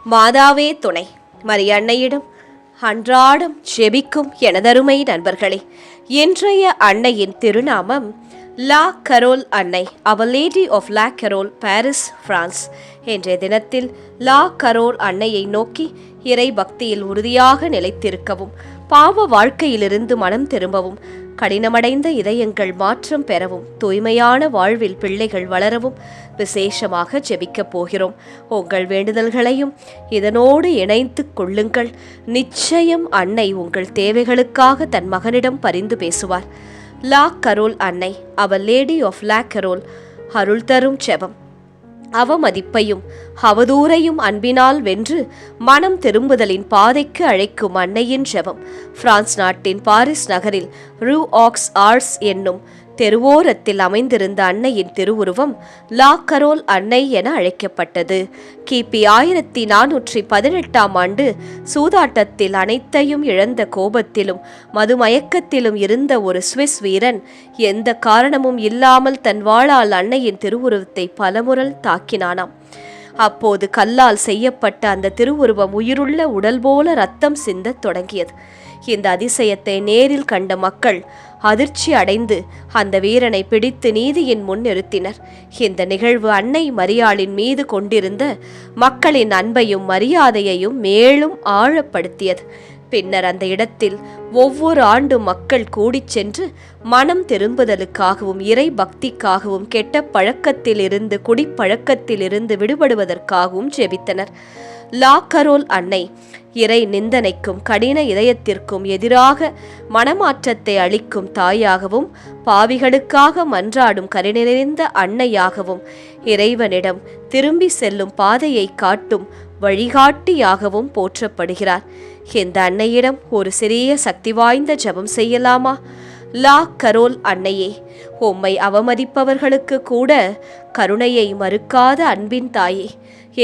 மாதாவே துணை. மரியன்னையிடம் அன்றாடம் ஜெபிக்கும் எனதருமை நண்பர்களே, இன்றைய அன்னையின் திருநாமம் லா கரோல் அன்னை, அவர் lady of La Carol, Paris, France. இன்றைய தினத்தில் லா கரோல் அன்னையை நோக்கி இறை பக்தியில் உறுதியாக நிலைத்திருக்கவும், பாவ வாழ்க்கையிலிருந்து மனம் திரும்பவும், கடினமடைந்த இதயங்கள் மாற்றம் பெறவும், தூய்மையான வாழ்வில் பிள்ளைகள் வளரவும் விசேஷமாக ஜெபிக்கப் போகிறோம். உங்கள் வேண்டுதல்களையும் இதனோடு இணைத்து கொள்ளுங்கள். நிச்சயம் அன்னை உங்கள் தேவைகளுக்காக தன் மகனிடம் பரிந்து பேசுவார். லா கரோல் அன்னை, அவர் லேடி ஆஃப் லா கரோல், அருள் தரும் ஜெபம். அவமதிப்பையும் அவதூறையும் அன்பினால் வென்று மனம் திரும்புதலின் பாதைக்கு அழைக்கும் அன்னையின் ஜெபம். பிரான்ஸ் நாட்டின் பாரிஸ் நகரில் ரூ ஆக்ஸ் ஆர்ஸ் என்னும் தெருவோரத்தில் அமைந்திருந்த அன்னையின் திருவுருவம் லா கரோல் அன்னை என அழைக்கப்பட்டது. கிபி 1418 சூதாட்டத்தில் அனைத்தையும் இழந்த கோபத்திலும் மதுமயக்கத்திலும் இருந்த ஒரு சுவிஸ் வீரன் எந்த காரணமும் இல்லாமல் தன் வாளால் அன்னையின் திருவுருவத்தை பலமுறை தாக்கினானாம். அப்போது கல்லால் செய்யப்பட்ட அந்த திருவுருவம் உயிருள்ள உடல் போல ரத்தம் சிந்தத் தொடங்கியது. இந்த அதிசயத்தை நேரில் கண்ட மக்கள் அதிர்ச்சி அடைந்து அந்த வீரனை பிடித்து நீதியின் முன் நிறுத்தினர். இந்த நிகழ்வு அன்னை மரியாளின் மீது கொண்டிருந்த மக்களின் அன்பையும் மரியாதையையும் மேலும் ஆழப்படுத்தியது. பின்னர் அந்த இடத்தில் ஒவ்வொரு ஆண்டு மக்கள் கூடிச் சென்று மனம் திரும்புதலுக்காகவும் இறை பக்திக்காகவும் கெட்ட பழக்கத்தில் இருந்து குடிப்பழக்கத்தில் இருந்து விடுபடுவதற்காகவும் ஜெபித்தனர். லா கரோல் அன்னை இறை நிந்தனைக்கும் கடின இதயத்திற்கும் எதிராக மனமாற்றத்தை அளிக்கும் தாயாகவும், பாவிகளுக்காக மன்றாடும் கருணைநிறைந்த அன்னையாகவும், இறைவனிடம் திரும்பி செல்லும் பாதையை காட்டும் வழிகாட்டியாகவும் போற்றப்படுகிறார். இந்த அன்னையிடம் ஒரு சிறிய சக்தி வாய்ந்த ஜெபம் செய்யலாமா? லா கரோல் அன்னையே, உம்மை அவமதிப்பவர்களுக்கு கூட கருணையை மறுக்காத அன்பின் தாயே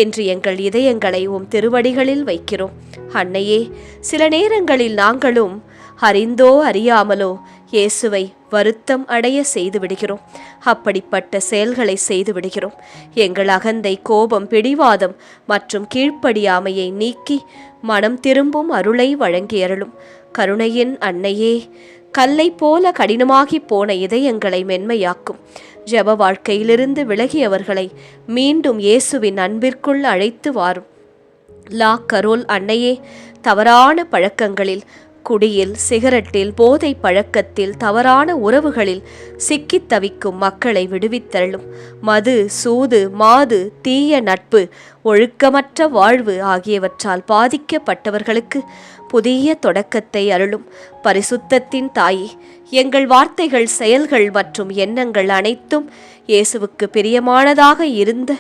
என்று எங்கள் இதயங்களை உம் திருவடிகளில் வைக்கிறோம். அன்னையே, சில நேரங்களில் நாங்களும் அறிந்தோ அறியாமலோ இயேசுவை வருத்தம் அடைய செய்து விடுகிறோம். அப்படிப்பட்ட செயல்களை செய்து விடுகிறோம். எங்கள் அகந்தை, கோபம், பிடிவாதம் மற்றும் கீழ்ப்படியாமையை நீக்கி மனம் திரும்பும் அருளை வழங்கி அருளும். கருணையின் அன்னையே, கல்லை போல கடினமாகி போன இதயங்களை மென்மையாக்கும். ஜெப வாழ்க்கையிலிருந்து விலகியவர்களை மீண்டும் இயேசுவின் அன்பிற்குள் அழைத்து வாரும். லா கரோல் அன்னையே, தவறான பழக்கங்களில், குடியில், சிகரெட்டில், போதை பழக்கத்தில், தவறான உறவுகளில் சிக்கித் தவிக்கும் மக்களை விடுவித்தருளும். மது, சூது, மாது, தீய நட்பு, ஒழுக்கமற்ற வாழ்வு ஆகியவற்றால் பாதிக்கப்பட்டவர்களுக்கு புதிய தொடக்கத்தை அருளும். பரிசுத்தத்தின் தாயே, எங்கள் வார்த்தைகள், செயல்கள் மற்றும் எண்ணங்கள் அனைத்தும் இயேசுவுக்கு பிரியமானதாக இருந்த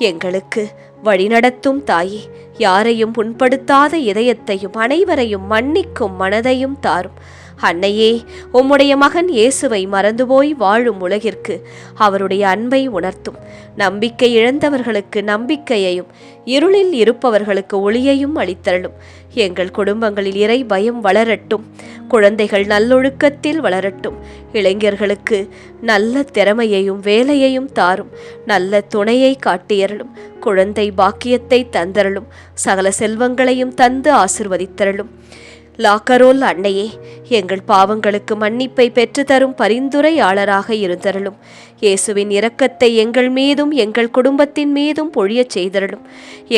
எங்களுக்கு வழிநடத்தும் தாயே, யாரையும் புண்படுத்தாத இதயத்தையும் அனைவரையும் மன்னிக்கும் மனதையும் தாரும். அன்னையே, உம்முடைய மகன் இயேசுவை மறந்துபோய் வாழும் உலகிற்கு அவருடைய அன்பை உணர்த்தும். நம்பிக்கை இழந்தவர்களுக்கு நம்பிக்கையையும், இருளில் இருப்பவர்களுக்கு ஒளியையும் அளித்தருளும். எங்கள் குடும்பங்களில் இறை பயம் வளரட்டும். குழந்தைகள் நல்லொழுக்கத்தில் வளரட்டும். இளைஞர்களுக்கு நல்ல திறமையையும் வேலையையும் தாரும். நல்ல துணையை காட்டியருளும். குழந்தை பாக்கியத்தை தந்தருளும். சகல செல்வங்களையும் தந்து ஆசிர்வதித்தருளும். லா கரோல் அன்னையே, எங்கள் பாவங்களுக்கு மன்னிப்பை பெற்றுத்தரும் பரிந்துரையாளராக இருந்தருளும். இயேசுவின் இரக்கத்தை எங்கள் மீதும் எங்கள் குடும்பத்தின் மீதும் பொழியச் செய்தருளும்.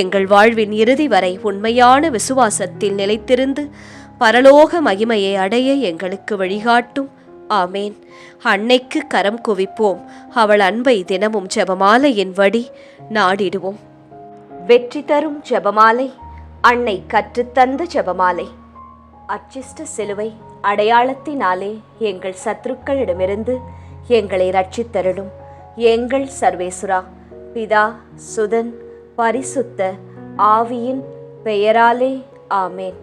எங்கள் வாழ்வின் இறுதி வரை உண்மையான விசுவாசத்தில் நிலைத்திருந்து பரலோக மகிமையை அடைய எங்களுக்கு வழிகாட்டும். ஆமேன். அன்னைக்கு கரம் குவிப்போம். அவள் அன்பை தினமும் ஜெபமாலையின் வழி நாடிடுவோம். வெற்றி தரும் ஜெபமாலை, அன்னை கற்றுத்தந்த ஜெபமாலை. அச்சிஷ்ட சிலுவை அடையாளத்தினாலே எங்கள் சத்துருக்களிடமிருந்து எங்களை ரட்சித்தருளும். எங்கள் சர்வேசுரா, பிதா, சுதன், பரிசுத்த ஆவியின் பெயராலே ஆமேன்.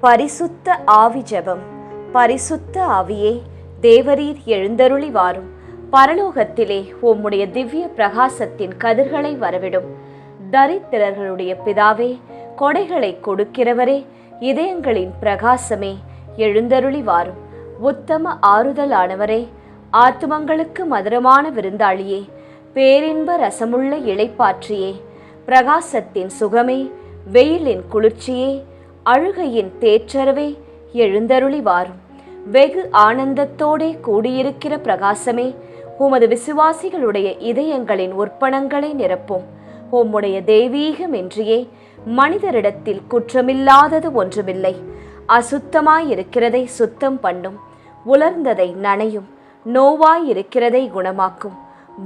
பரிசுத்த ஆவி ஜெபம். பரிசுத்த ஆவியே, தேவரீர் எழுந்தருளி வாரும். பரலோகத்திலே உம்முடைய திவ்ய பிரகாசத்தின் கதிர்களை வரவிடும். தரித்திரர்களுடைய பிதாவே, கொடைகளை கொடுக்கிறவரே, இதயங்களின் பிரகாசமே, எழுந்தருளி வாரும். உத்தம ஆறுதலானவரே, ஆத்துமங்களுக்கு மதுரமான விருந்தாளியே, பேரின்ப ரசமுள்ள இளைப்பாற்றியே, பிரகாசத்தின் சுகமே, வெயிலின் குளிர்ச்சியே, அழுகையின் தேற்றரவே, எழுந்தருளி வாரும். வெகு ஆனந்தத்தோடே கூடியிருக்கிற பிரகாசமே, உமது விசுவாசிகளுடைய இதயங்களின் உற்பணங்களை நிரப்பும். உம்முடைய தெய்வீகமின்றியே மனிதரிடத்தில் குற்றமில்லாதது ஒன்றுமில்லை. அசுத்தமாயிருக்கிறதை சுத்தம் பண்ணும், உலர்ந்ததை நனையும், நோவாயிருக்கிறதை குணமாக்கும்,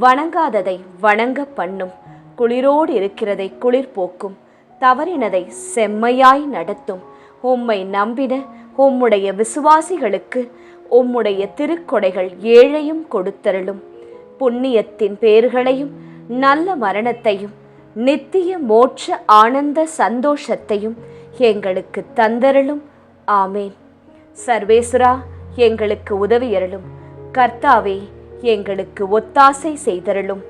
வணங்காததை வணங்க பண்ணும், குளிரோடு இருக்கிறதை குளிர் போக்கும், தவறினதை செம்மையாய் நடத்தும். உம்மை நம்பின உம்முடைய விசுவாசிகளுக்கு உம்முடைய திருக்கொடைகள் ஏழையும் கொடுத்தருளும். புண்ணியத்தின் பேர்களையும் நல்ல மரணத்தையும் நித்திய மோட்ச ஆனந்த சந்தோஷத்தையும் எங்களுக்கு தந்தருளும். ஆமேன். சர்வேசுரா, எங்களுக்கு உதவியருளும். கர்த்தாவே, எங்களுக்கு ஒத்தாசை செய்தருளும்.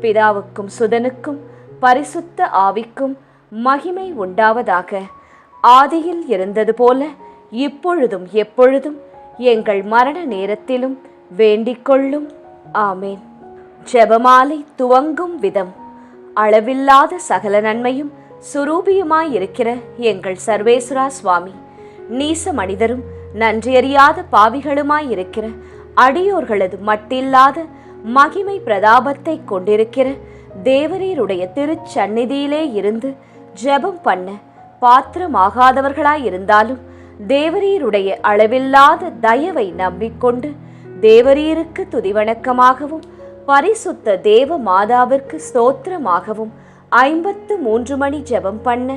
பிதாவுக்கும் சுதனுக்கும் பரிசுத்த ஆவிக்கும் மகிமை உண்டாவதாக. ஆதியில் இருந்தது போல இப்பொழுதும் எப்பொழுதும் எங்கள் மரண நேரத்திலும் வேண்டிக்கொள்ளும். ஆமேன். ஜெபமாலை துவங்கும் விதம். அளவில்லாத சகல நன்மையும் சுரூபியுமாயிருக்கிற எங்கள் சர்வேஸ்வரா சுவாமி, நீச மனிதரும் நன்றியறியாத பாவிகளுமாயிருக்கிற அடியோர்களது மட்டில்லாத மகிமை பிரதாபத்தை கொண்டிருக்கிற தேவரீருடைய திருச்சந்நிதியிலே இருந்து ஜெபம் பண்ண பாத்திரமாகாதவர்களாயிருந்தாலும் தேவரீருடைய அளவில்லாத தயவை நம்பிக்கொண்டு தேவரீருக்கு துதிவணக்கமாகவும் பரிசுத்த தேவ மாதாவிற்கு ஸ்தோத்திரமாகவும் 53 மணி ஜெபம் பண்ண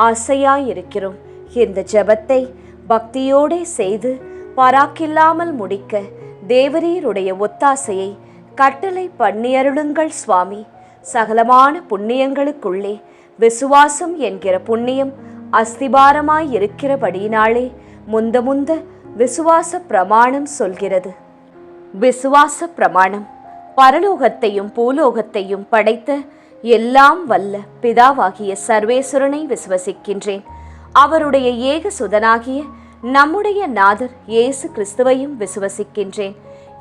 ஆசையாயிருக்கிறோம். இந்த ஜெபத்தை பக்தியோடே செய்து பராக்கில்லாமல் முடிக்க தேவரீருடைய ஒத்தாசையை கட்டளை பண்ணியருளுங்கள் சுவாமி. சகலமான புண்ணியங்களுக்குள்ளே விசுவாசம் என்கிற புண்ணியம் அஸ்திபாரமாயிருக்கிறபடியினாலே முந்த முந்த விசுவாச பிரமாணம் சொல்கிறது. விசுவாச பிரமாணம். பரலோகத்தையும் பூலோகத்தையும் படைத்த எல்லாம் வல்ல பிதாவாகிய சர்வேஸ்வரனை விசுவசிக்கின்றேன். அவருடைய ஏக சுதனாகிய நம்முடைய நாதர் இயேசு கிறிஸ்துவையும் விசுவசிக்கின்றேன்.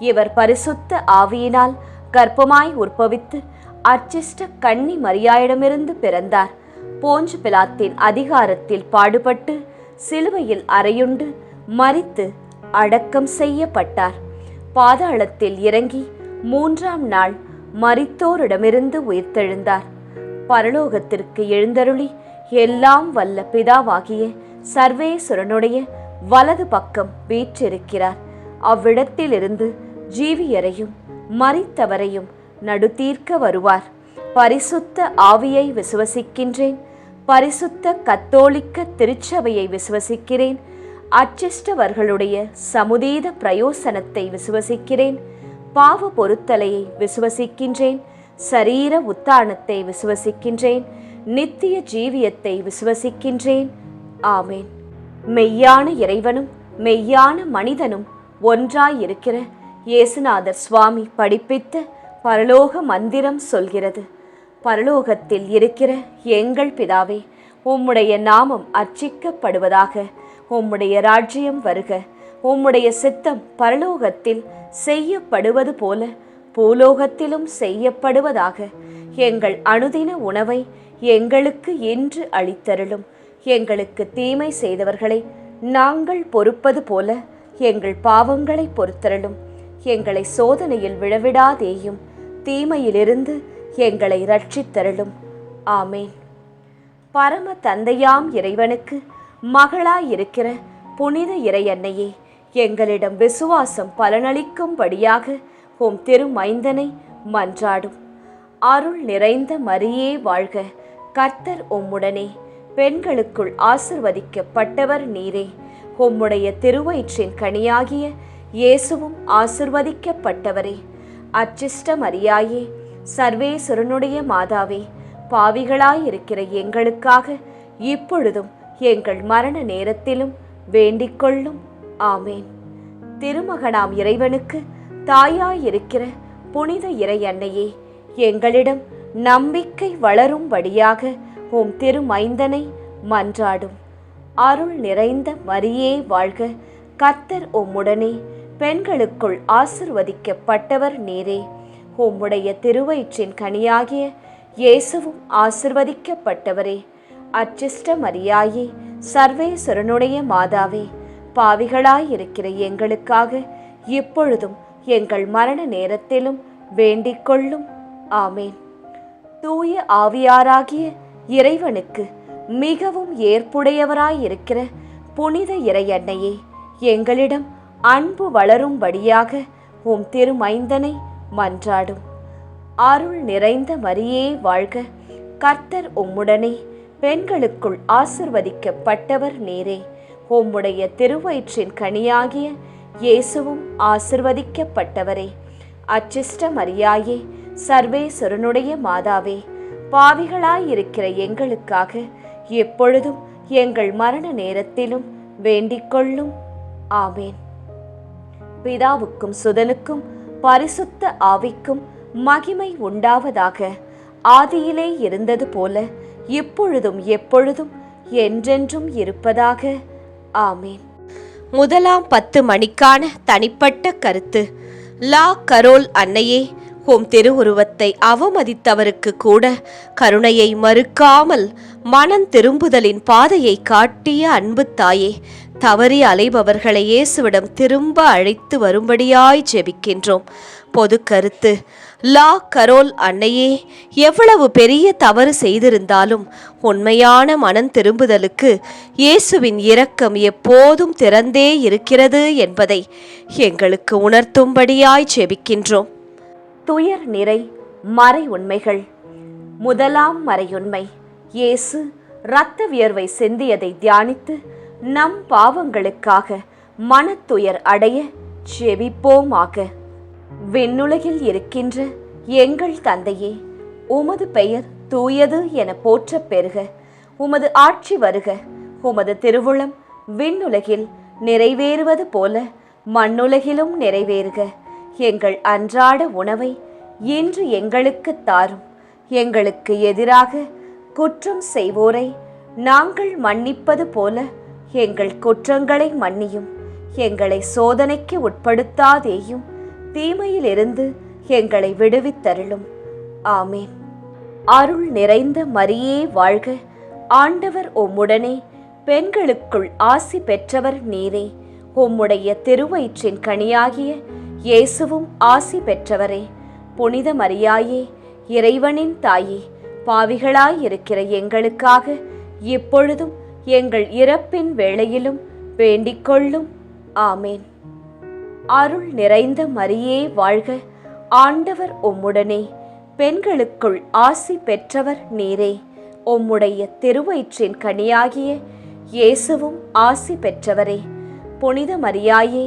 இவர் பரிசுத்த ஆவியினால் கர்ப்பமாய் உற்பவித்து அர்ச்சிஷ்ட கன்னி மரியாயிடமிருந்து பிறந்தார். போஞ்சு பிலாத்தின் அதிகாரத்தில் பாடுபட்டு சிலுவையில் அறையுண்டு மரித்து அடக்கம் செய்யப்பட்டார். பாதாளத்தில் இறங்கி 3ஆம் நாள் மரித்தோரிடமிருந்து உயிர்த்தெழுந்தார். பரலோகத்திற்கு எழுந்தருளி எல்லாம் வல்ல பிதாவாகிய சர்வேஸ்வரனுடைய வலது பக்கம் வீற்றிருக்கிறார். அவ்விடத்திலிருந்து ஜீவியரையும் மரித்தவரையும் நடுதீர்க்க வருவார். பரிசுத்த ஆவியை விசுவசிக்கின்றேன். பரிசுத்த கத்தோலிக்க திருச்சபையை விசுவசிக்கிறேன். அச்சிஷ்டவர்களுடைய சமுதீத பிரயோசனத்தை விசுவசிக்கிறேன். பாவ பொருத்தலையை விசுவசிக்கின்றேன். சரீர உத்தானத்தை விசுவசிக்கின்றேன். நித்திய ஜீவியத்தை விசுவசிக்கின்றேன். ஆமேன். மெய்யான இறைவனும் மெய்யான மனிதனும் ஒன்றாயிருக்கிற இயேசுநாதர் சுவாமி படிப்பித்த பரலோக மந்திரம் சொல்கிறது. பரலோகத்தில் இருக்கிற எங்கள் பிதாவே, உம்முடைய நாமம் அர்ச்சிக்கப்படுவதாக. உம்முடைய ராஜ்யம் வருக. உம்முடைய சித்தம் பரலோகத்தில் செய்யப்படுவது போல பூலோகத்திலும் செய்யப்படுவதாக. எங்கள் அனுதின உணவை எங்களுக்கு இன்று அளித்தருளும். எங்களுக்கு தீமை செய்தவர்களை நாங்கள் பொறுப்பது போல எங்கள் பாவங்களை பொறுத்தருளும். எங்களை சோதனையில் விழவிடாதேயும், தீமையிலிருந்து எங்களை ரட்சித்தருளும். ஆமேன். பரம தந்தையாம் இறைவனுக்கு மகளாயிருக்கிற புனித இறையன்னையே, எங்களிடம் விசுவாசம் பலனளிக்கும்படியாக உம் திருமைந்தனை மன்றாடும். அருள் நிறைந்த மரியே வாழ்க. கர்த்தர் உம்முடனே. பெண்களுக்குள் ஆசிர்வதிக்கப்பட்டவர் நீரே. உம்முடைய திருவயிற்றின் கனியாகிய இயேசுவும் ஆசிர்வதிக்கப்பட்டவரே. அச்சிஷ்ட மரியாயே, சர்வேஸ்வரனுடைய மாதாவே, பாவிகளாயிருக்கிற எங்களுக்காக இப்பொழுதும் எங்கள் மரண நேரத்திலும் வேண்டிக்கொள்ளும். ஆமேன். திருமகனாம் இறைவனுக்கு தாயாயிருக்கிற புனித இறை அன்னையே, எங்களிடம் நம்பிக்கை வளரும்படியாக உம் திருமைந்தனை மன்றாடும். அருள் நிறைந்த மரியே வாழ்க. கர்த்தர் உம்முடனே. பெண்களுக்குள் ஆசிர்வதிக்கப்பட்டவர் நீரே. உம்முடைய திருவயிற்றின் கனியாகிய இயேசுவும் ஆசிர்வதிக்கப்பட்டவரே. அச்சிஷ்ட மரியாயே, சர்வேஸ்வரனுடைய மாதாவே, பாவிகளாயிருக்கிற எங்களுக்காக இப்பொழுதும் எங்கள் மரண நேரத்திலும் வேண்டிக் கொள்ளும். ஆமேன். தூய ஆவியாராகிய இறைவனுக்கு மிகவும் ஏற்புடையவராயிருக்கிற புனித இறையன்னையே, எங்களிடம் அன்பு வளரும்படியாக உம் திருமைந்தனை மன்றாடும். அருள் நிறைந்த மரியே வாழ்க, கர்த்தர் உம்முடனே, பெண்களுக்குள் ஆசிர்வதிக்கப்பட்டவர் நீரே. உம்முடைய திருவயிற்றின் கனியாகிய இயேசுவும் ஆசிர்வதிக்கப்பட்டவரே. அச்சிஷ்ட மரியாயே, சர்வேஸ்வரனுடைய மாதாவே, பாவிகளாயிருக்கிற எங்களுக்காக எப்பொழுதும் எங்கள் மரண நேரத்திலும் வேண்டிக் கொள்ளும். ஆமேன். பிதாவுக்கும் சுதனுக்கும் பரிசுத்த ஆவிக்கும் மகிமை உண்டாவதாக. ஆதியிலே இருந்தது போல இப்பொழுதும் எப்பொழுதும் என்றென்றும் இருப்பதாக. ஆமேன். முதலாம் 10 மணிக்கான தனிப்பட்ட கருத்து. லா கரோல் அன்னையே, உம் திருவுருவத்தை அவமதித்தவருக்கு கூட கருணையை மறுக்காமல் மனம் திரும்புதலின் பாதையை காட்டிய அன்பு தாயே, தவறி அலைபவர்களை இயேசுவிடம் திரும்ப அழைத்து வரும்படியாய் ஜெபிக்கின்றோம். பொது கருத்து. லா கரோல் அன்னையே, எவ்வளவு பெரிய தவறு செய்திருந்தாலும் உண்மையான மனம் திரும்புதலுக்கு இயேசுவின் இரக்கம் எப்போதும் திறந்தே இருக்கிறது என்பதை எங்களுக்கு உணர்த்தும்படியாய் ஜெபிக்கின்றோம். துயர் நிறை மறை உண்மைகள். முதலாம் மறையுண்மை. இயேசு இரத்த வியர்வை சிந்தியதை தியானித்து நம் பாவங்களுக்காக மனத்துயர் அடைய ஜெபிப்போமாக. விண்ணுலகில் இருக்கின்ற எங்கள் தந்தையே, உமது பெயர் தூயது என போற்றப் பெறுக. உமது ஆட்சி வருக. உமது திருவுளம் விண்ணுலகில் நிறைவேறுவது போல மண்ணுலகிலும் நிறைவேறுக. எங்கள் அன்றாட உணவை இன்று எங்களுக்கு தாரும். எங்களுக்கு எதிராக குற்றம் செய்வோரை நாங்கள் மன்னிப்பது போல எங்கள் குற்றங்களை மன்னியும். எங்களை சோதனைக்கு உட்படுத்தாதேயும், தீமையிலிருந்து எங்களை விடுவித்தருளும். ஆமேன். அருள் நிறைந்த மரியே வாழ்க, ஆண்டவர் உம்முடனே, பெண்களுக்குள் ஆசி பெற்றவர் நீரே. உம்முடைய திருவயிற்றின் கனியாகிய இயேசுவும் ஆசி பெற்றவரே. புனித மரியாயே, இறைவனின் தாயே, பாவிகளாயிருக்கிற எங்களுக்காக இப்பொழுதும் எங்கள் இறப்பின் வேளையிலும் வேண்டிக் கொள்ளும். ஆமேன். அருள் நிறைந்த மரியே வாழ்க, ஆண்டவர் உம்முடனே, பெண்களுக்குள் ஆசி பெற்றவர் நீரே. உம்முடைய திருவயிற்றின் கனியாகிய இயேசுவும் ஆசி பெற்றவரே. புனித மரியாயே,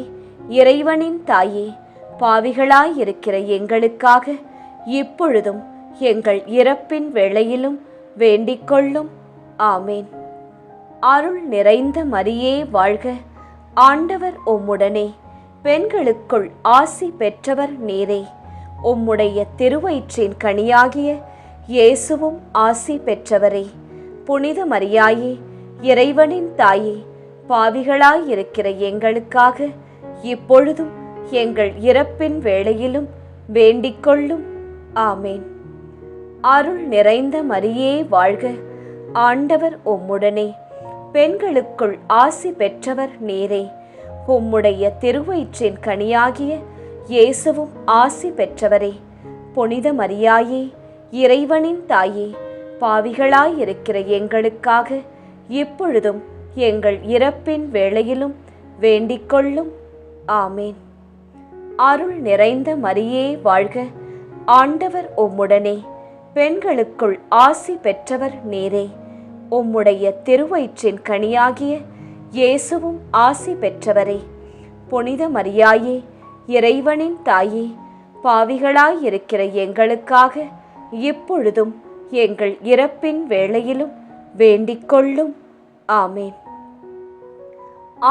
இறைவனின் தாயே, பாவிகளாயிருக்கிற எங்களுக்காக இப்பொழுதும் எங்கள் இறப்பின் வேளையிலும் வேண்டிக் கொள்ளும். ஆமேன். அருள் நிறைந்த மரியே வாழ்க, ஆண்டவர் உம்முடனே, பெண்களுக்குள் ஆசி பெற்றவர் நீரே. உம்முடைய திருவயிற்றின் கனியாகிய இயேசுவும் ஆசி பெற்றவரே. புனித மரியாயே, இறைவனின் தாயே, பாவிகளாயிருக்கிற எங்களுக்காக இப்பொழுதும் எங்கள் இறப்பின் வேளையிலும் வேண்டிக் கொள்ளும். ஆமேன். அருள் நிறைந்த மரியே வாழ்க, ஆண்டவர் உம்முடனே, பெண்களுக்குள் ஆசி பெற்றவர் நீரே. உம்முடைய திருவயிற்றின் கனியாகிய இயேசுவும் ஆசி பெற்றவரே. புனித மரியாயே, இறைவனின் தாயே, பாவிகளாயிருக்கிற எங்களுக்காக இப்பொழுதும் எங்கள் இறப்பின் வேளையிலும் வேண்டிக் கொள்ளும். ஆமேன். அருள் நிறைந்த மரியே வாழ்க, ஆண்டவர் உம்முடனே, பெண்களுக்குள் ஆசி பெற்றவர் நீரே. உம்முடைய திருவயிற்றின் கனியாகிய இயேசுவும் ஆசி பெற்றவரே. புனித மரியாயே, இறைவனின் தாயே, பாவிகளாயிருக்கிற எங்களுக்காக இப்பொழுதும் எங்கள் இறப்பின் வேளையிலும் வேண்டிக் கொள்ளும். ஆமேன்.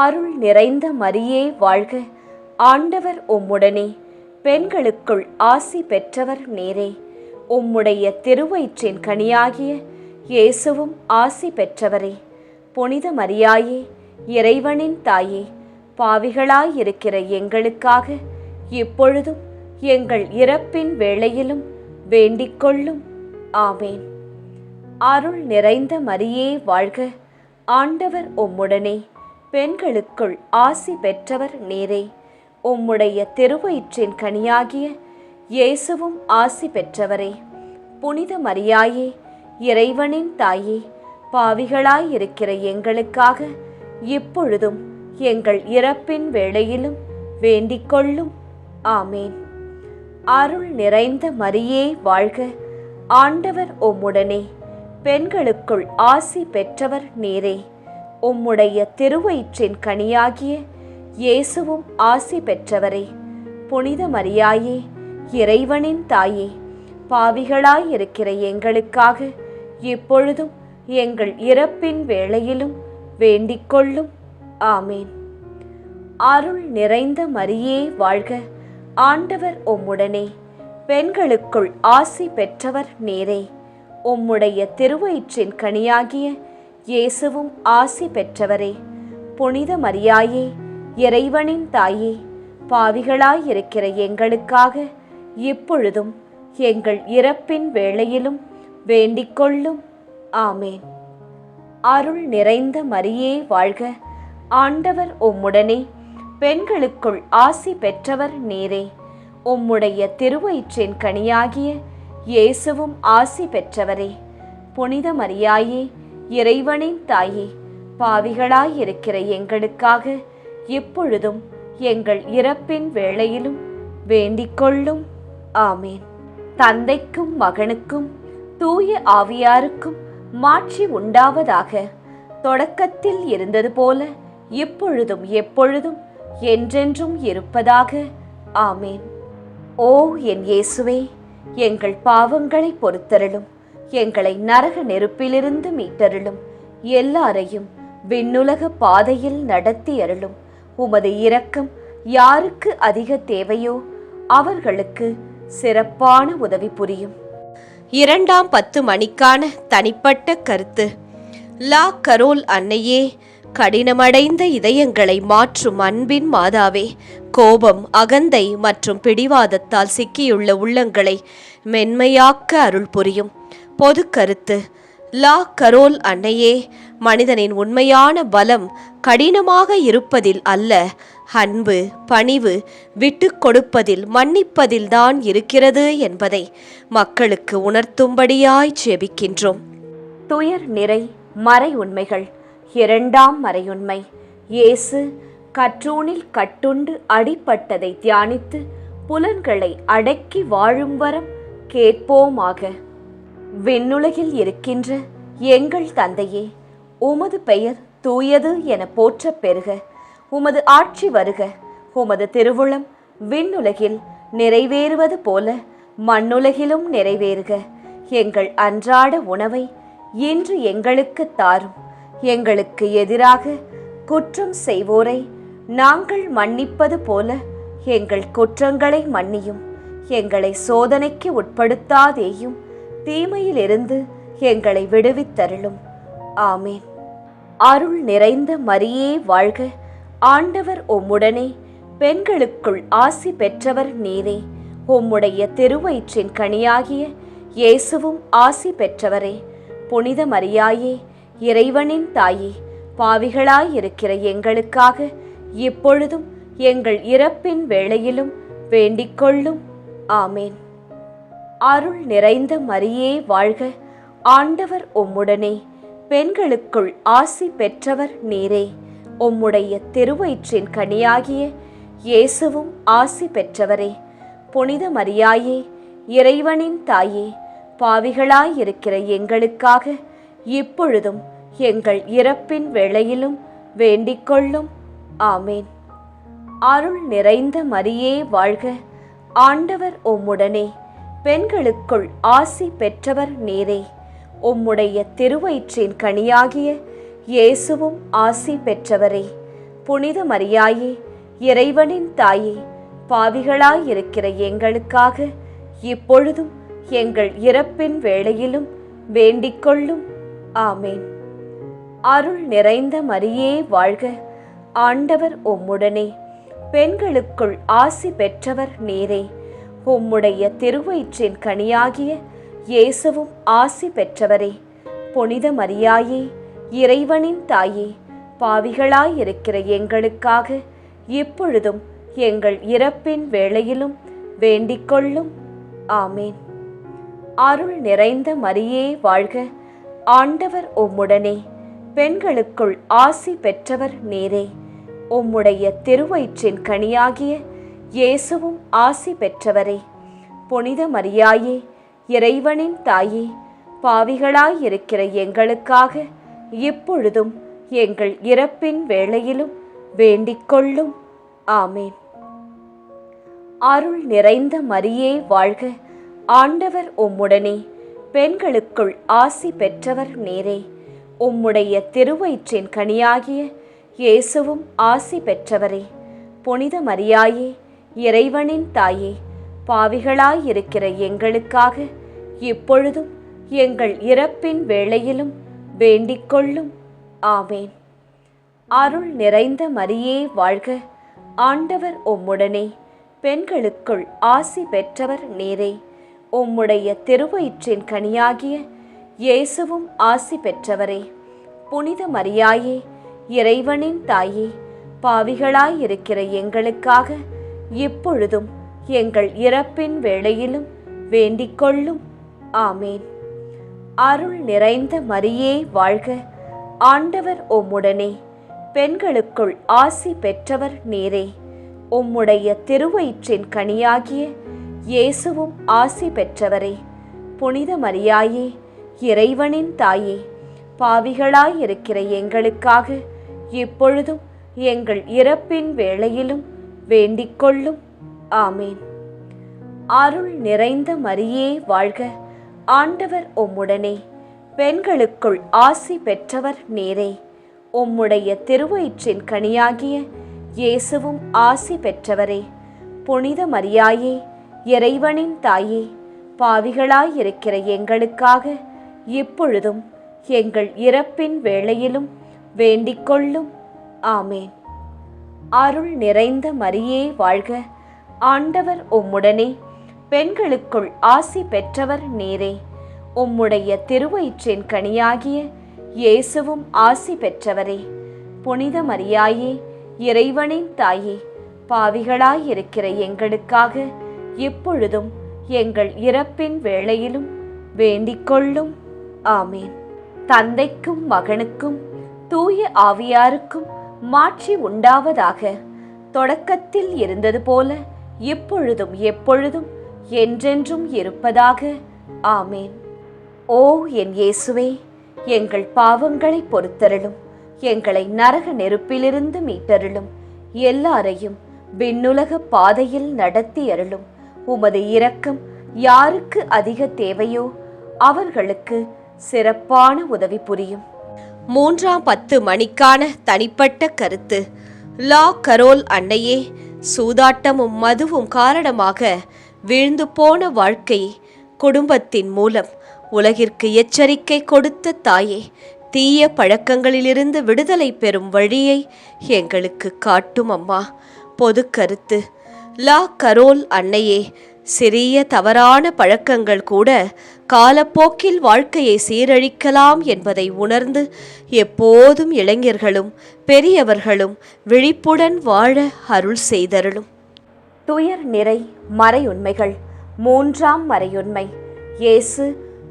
அருள் நிறைந்த மரியே வாழ்க, ஆண்டவர் உம்முடனே, பெண்களுக்குள் ஆசி பெற்றவர் நீரே. உம்முடைய திருவயிற்றின் கனியாகிய இயேசுவும் ஆசி பெற்றவரே. புனித மரியாயே, இறைவனின் தாயே, பாவிகளாயிருக்கிற எங்களுக்காக இப்பொழுதும் எங்கள் இறப்பின் வேளையிலும் வேண்டிக் கொள்ளும். ஆமேன். அருள் நிறைந்த மரியே வாழ்க, ஆண்டவர் உம்முடனே, பெண்களுக்குள் ஆசி பெற்றவர் நீரே. உம்முடைய திருவயிற்றின் கனியாகிய இயேசுவும் ஆசி பெற்றவரே. புனித மரியாயே, இறைவனின் தாயே, பாவிகளாயிருக்கிற எங்களுக்காக இப்பொழுதும் எங்கள் இறப்பின் வேளையிலும் வேண்டிக்கொள்ளும். ஆமேன். அருள் நிறைந்த மரியே வாழ்க, ஆண்டவர் உம்முடனே, பெண்களுக்குள் ஆசி பெற்றவர் நீரே. உம்முடைய திருவயிற்றின் கனியாகிய இயேசுவும் ஆசி பெற்றவரே. புனித மரியாயே, இறைவனின் தாயே, பாவிகளாயிருக்கிற எங்களுக்காக இப்பொழுதும் எங்கள் இறப்பின் வேளையிலும் வேண்டிக்கொள்ளும். ஆமேன். அருள் நிறைந்த மரியே வாழ்க, ஆண்டவர் உம்முடனே, பெண்களுக்குள் ஆசி பெற்றவர் நீரே. உம்முடைய திருவயிற்றின் கனியாகிய இயேசுவும் ஆசி பெற்றவரே. புனித மரியாயே, இறைவனின் தாயே, பாவிகளாயிருக்கிற எங்களுக்காக இப்பொழுதும் எங்கள் இறப்பின் வேளையிலும் வேண்டிக்கொள்ளும். ஆமேன். அருள் நிறைந்த மரியே வாழ்க, ஆண்டவர் உம்முடனே, பெண்களுக்குள் ஆசி பெற்றவர் நீரே. உம்முடைய திருவயிற்றின் கனியாகிய இயேசுவும் ஆசி பெற்றவரே. புனித மரியாயே, இறைவனின் தாயே, பாவிகளாயிருக்கிற எங்களுக்காக இப்பொழுதும் எங்கள் இறப்பின் வேளையிலும் வேண்டிக்கொள்ளும். ஆமேன். தந்தைக்கும் மகனுக்கும் தூய ஆவியாருக்கும் மாட்சி உண்டாவதாக. தொடக்கத்தில் இருந்தது போல இப்பொழுதும் எப்பொழுதும் என்றென்றும் இருப்பதாக. ஆமேன். ஓ என் இயேசுவே, எங்கள் பாவங்களை பொறுத்தருளும், எங்களை நரக நெருப்பிலிருந்து மீட்டருளும், எல்லாரையும் விண்ணுலக பாதையில் நடத்தி அருளும். உமது இரக்கம் யாருக்கு அதிக தேவையோ அவர்களுக்கு சிறப்பான உதவி புரியும். 2 மணிக்கான தனிப்பட்ட கருத்து. லா கரோல் அன்னையே, கடினமடைந்த இதயங்களை மாற்றும் அன்பின் மாதாவே, கோபம், அகந்தை மற்றும் பிடிவாதத்தால் சிக்கியுள்ள உள்ளங்களை மென்மையாக்க அருள் புரியும். பொது கருத்து. லா கரோல் அன்னையே, மனிதனின் உண்மையான பலம் கடினமாக இருப்பதில் அல்ல, அன்பு, பணிவு, விட்டு கொடுப்பதில், மன்னிப்பதில்தான் இருக்கிறது என்பதை மக்களுக்கு உணர்த்தும்படியாய் ஜெபிக்கின்றோம். துயர் நிறை மறை உண்மைகள். 2ஆம் மறையுண்மை. இயேசு கற்றூனில் கட்டுண்டு அடிபட்டதை தியானித்து புலன்களை அடக்கி வாழும் வரம் கேட்போமாக. விண்ணுலகில் இருக்கின்ற எங்கள் தந்தையே, உமது பெயர் தூயது என போற்றப் பெறுக. உமது ஆட்சி வருக. உமது திருவுளம் விண்ணுலகில் நிறைவேறுவது போல மண்ணுலகிலும் நிறைவேறுக. எங்கள் அன்றாட உணவை இன்று எங்களுக்கு தாரும். எங்களுக்கு எதிராக குற்றம் செய்வோரை நாங்கள் மன்னிப்பது போல எங்கள் குற்றங்களை மன்னியும். எங்களை சோதனைக்கு உட்படுத்தாதேயும், தீமையிலிருந்து எங்களை விடுவித்தருளும். ஆமேன். அருள் நிறைந்த மரியே வாழ்க, ஆண்டவர் உம்முடனே, பெண்களுக்குள் ஆசி பெற்றவர் நீரே. உம்முடைய திருவயிற்றின் கனியாகிய இயேசுவும் ஆசி பெற்றவரே. புனித மரியாயே, இறைவனின் தாயே, பாவிகளாயிருக்கிற எங்களுக்காக இப்பொழுதும் எங்கள் இறப்பின் வேளையிலும் வேண்டிக்கொள்ளும். ஆமேன். அருள் நிறைந்த மரியே வாழ்க, ஆண்டவர் உம்முடனே, பெண்களுக்குள் ஆசி பெற்றவர் நீரே. உம்முடைய திருவயிற்றின் கனியாகிய இயேசுவும் ஆசி பெற்றவரே. புனித மரியாயே, இறைவனின் தாயே, பாவிகளாயிருக்கிற எங்களுக்காக இப்பொழுதும் எங்கள் இறப்பின் வேளையிலும் வேண்டிக்கொள்ளும். ஆமேன். அருள் நிறைந்த மரியே வாழ்க, ஆண்டவர் உம்முடனே, பெண்களுக்குள் ஆசி பெற்றவர் நீரே. உம்முடைய திருவயிற்றின் கனியாகிய இயேசுவும் ஆசி பெற்றவரே. புனித மரியாயே, இறைவனின் தாயே, பாவிகளாயிருக்கிற எங்களுக்காக இப்பொழுதும் எங்கள் இறப்பின் வேளையிலும் வேண்டிக்கொள்ளும். ஆமேன். அருள் நிறைந்த மரியே வாழ்க, ஆண்டவர் உம்முடனே, பெண்களுக்குள் ஆசி பெற்றவர் நீரே. உம்முடைய திருவயிற்றின் கனியாகிய இயேசுவும் ஆசி பெற்றவரே. புனித மரியாயே, இறைவனின் தாயே, பாவிகளாயிருக்கிற எங்களுக்காக இப்பொழுதும் எங்கள் இறப்பின் வேளையிலும் வேண்டிக்கொள்ளும். ஆமேன். அருள் நிறைந்த மரியே வாழ்க, ஆண்டவர் உம்முடனே, பெண்களுக்குள் ஆசி பெற்றவர் நீரே. உம்முடைய திருவயிற்றின் கனியாகிய இயேசுவும் ஆசி பெற்றவரே. புனித மரியாயே, இறைவனின் தாயே, பாவிகளாயிருக்கிற எங்களுக்காக இப்பொழுதும் எங்கள் இறப்பின் வேளையிலும் வேண்டிக்கொள்ளும். ஆமேன். அருள் நிறைந்த மரியே வாழ்க, ஆண்டவர் உம்முடனே, பெண்களுக்குள் ஆசி பெற்றவர் நீரே. உம்முடைய திருவயிற்றின் கனியாகிய இயேசுவும் ஆசி பெற்றவரே. புனித மரியாயே, இறைவனின் தாயே, பாவிகளாயிருக்கிற எங்களுக்காக இப்பொழுதும் எங்கள் இறப்பின் வேளையிலும் வேண்டிக்கொள்ளும். ஆமேன். அருள் நிறைந்த மரியே வாழ்க, ஆண்டவர் உம்முடனே, பெண்களுக்குள் ஆசி பெற்றவர் நீரே. உம்முடைய திருவயிற்றின் கனியாகிய இயேசுவும் ஆசி பெற்றவரே. புனித மரியாயே, இறைவனின் தாயே, பாவிகளாயிருக்கிற எங்களுக்காக இப்பொழுதும் எங்கள் இறப்பின் வேளையிலும் வேண்டிக்கொள்ளும். ஆமேன். அருள் நிறைந்த மரியே வாழ்க, ஆண்டவர் உம்முடனே, பெண்களுக்குள் ஆசி பெற்றவர் நீரே. உம்முடைய திருவயிற்றின் கனியாகிய இயேசுவும் ஆசி பெற்றவரே. புனித மரியாயே, இறைவனின் தாயே, பாவிகளாயிருக்கிற எங்களுக்காக இப்பொழுதும் எங்கள் இறப்பின் வேளையிலும் வேண்டிக்கொள்ளும். ஆமேன். அருள் நிறைந்த மரியே வாழ்க, ஆண்டவர் உம்முடனே, பெண்களுக்குள் ஆசி பெற்றவர் நீரே. உம்முடைய திருவயிற்றின் கனியாகிய இயேசுவும் ஆசி பெற்றவரே. புனித மரியாயே, இறைவனின் தாயே, பாவிகளாயிருக்கிற எங்களுக்காக இப்பொழுதும் எங்கள் இறப்பின் வேளையிலும் வேண்டிக்கொள்ளும். ஆமேன். அருள் நிறைந்த மரியே வாழ்க, ஆண்டவர் உம்முடனே, பெண்களுக்குள் ஆசி பெற்றவர் நீரே. உம்முடைய திருவயிற்றின் கனியாகிய இயேசுவும் ஆசி பெற்றவரே. புனித மரியாயே, இறைவனின் தாயே, பாவிகளாயிருக்கிற எங்களுக்காக இப்பொழுதும் எங்கள் இறப்பின் வேளையிலும் வேண்டிக்கொள்ளும். ஆமேன். தந்தைக்கும் மகனுக்கும் தூய ஆவியாருக்கும் மாட்சி உண்டாவதாக. தொடக்கத்தில் இருந்தது போல இப்பொழுதும் எப்பொழுதும் என்றென்றும் இருப்பதாக. ஆமேன். ஓ என் இயேசுவே, எங்கள் பாவங்களை பொறுத்தருளும், எங்களை நரக நெருப்பிலிருந்து மீட்டருளும், எல்லாரையும் விண்ணுலக பாதையில் நடத்தி அருளும். உமது இரக்கம் யாருக்கு அதிக தேவையோ அவர்களுக்கு சிறப்பான உதவி புரியும். 3ஆம் 10 மணிக்கான தனிப்பட்ட கருத்து. லா கரோல் அன்னையே, சூதாட்டமும் மதுவும் காரணமாக வீழ்ந்து போன வாழ்க்கை குடும்பத்தின் மூலம் உலகிற்கு எச்சரிக்கை கொடுத்த தாயே, தீய பழக்கங்களிலிருந்து விடுதலை பெறும் வழியை எங்களுக்கு காட்டும் அம்மா. பொது கருத்து. லா கரோல் அன்னையே, சிறிய தவறான பழக்கங்கள் கூட காலப்போக்கில் வாழ்க்கையை சீரழிக்கலாம் என்பதை உணர்ந்து எப்போதும் இளைஞர்களும் பெரியவர்களும் விழிப்புடன் வாழ அருள் செய்தருளும். துயர் நிறை மறையுண்மைகள். 3ஆம் மறையுண்மை. இயேசு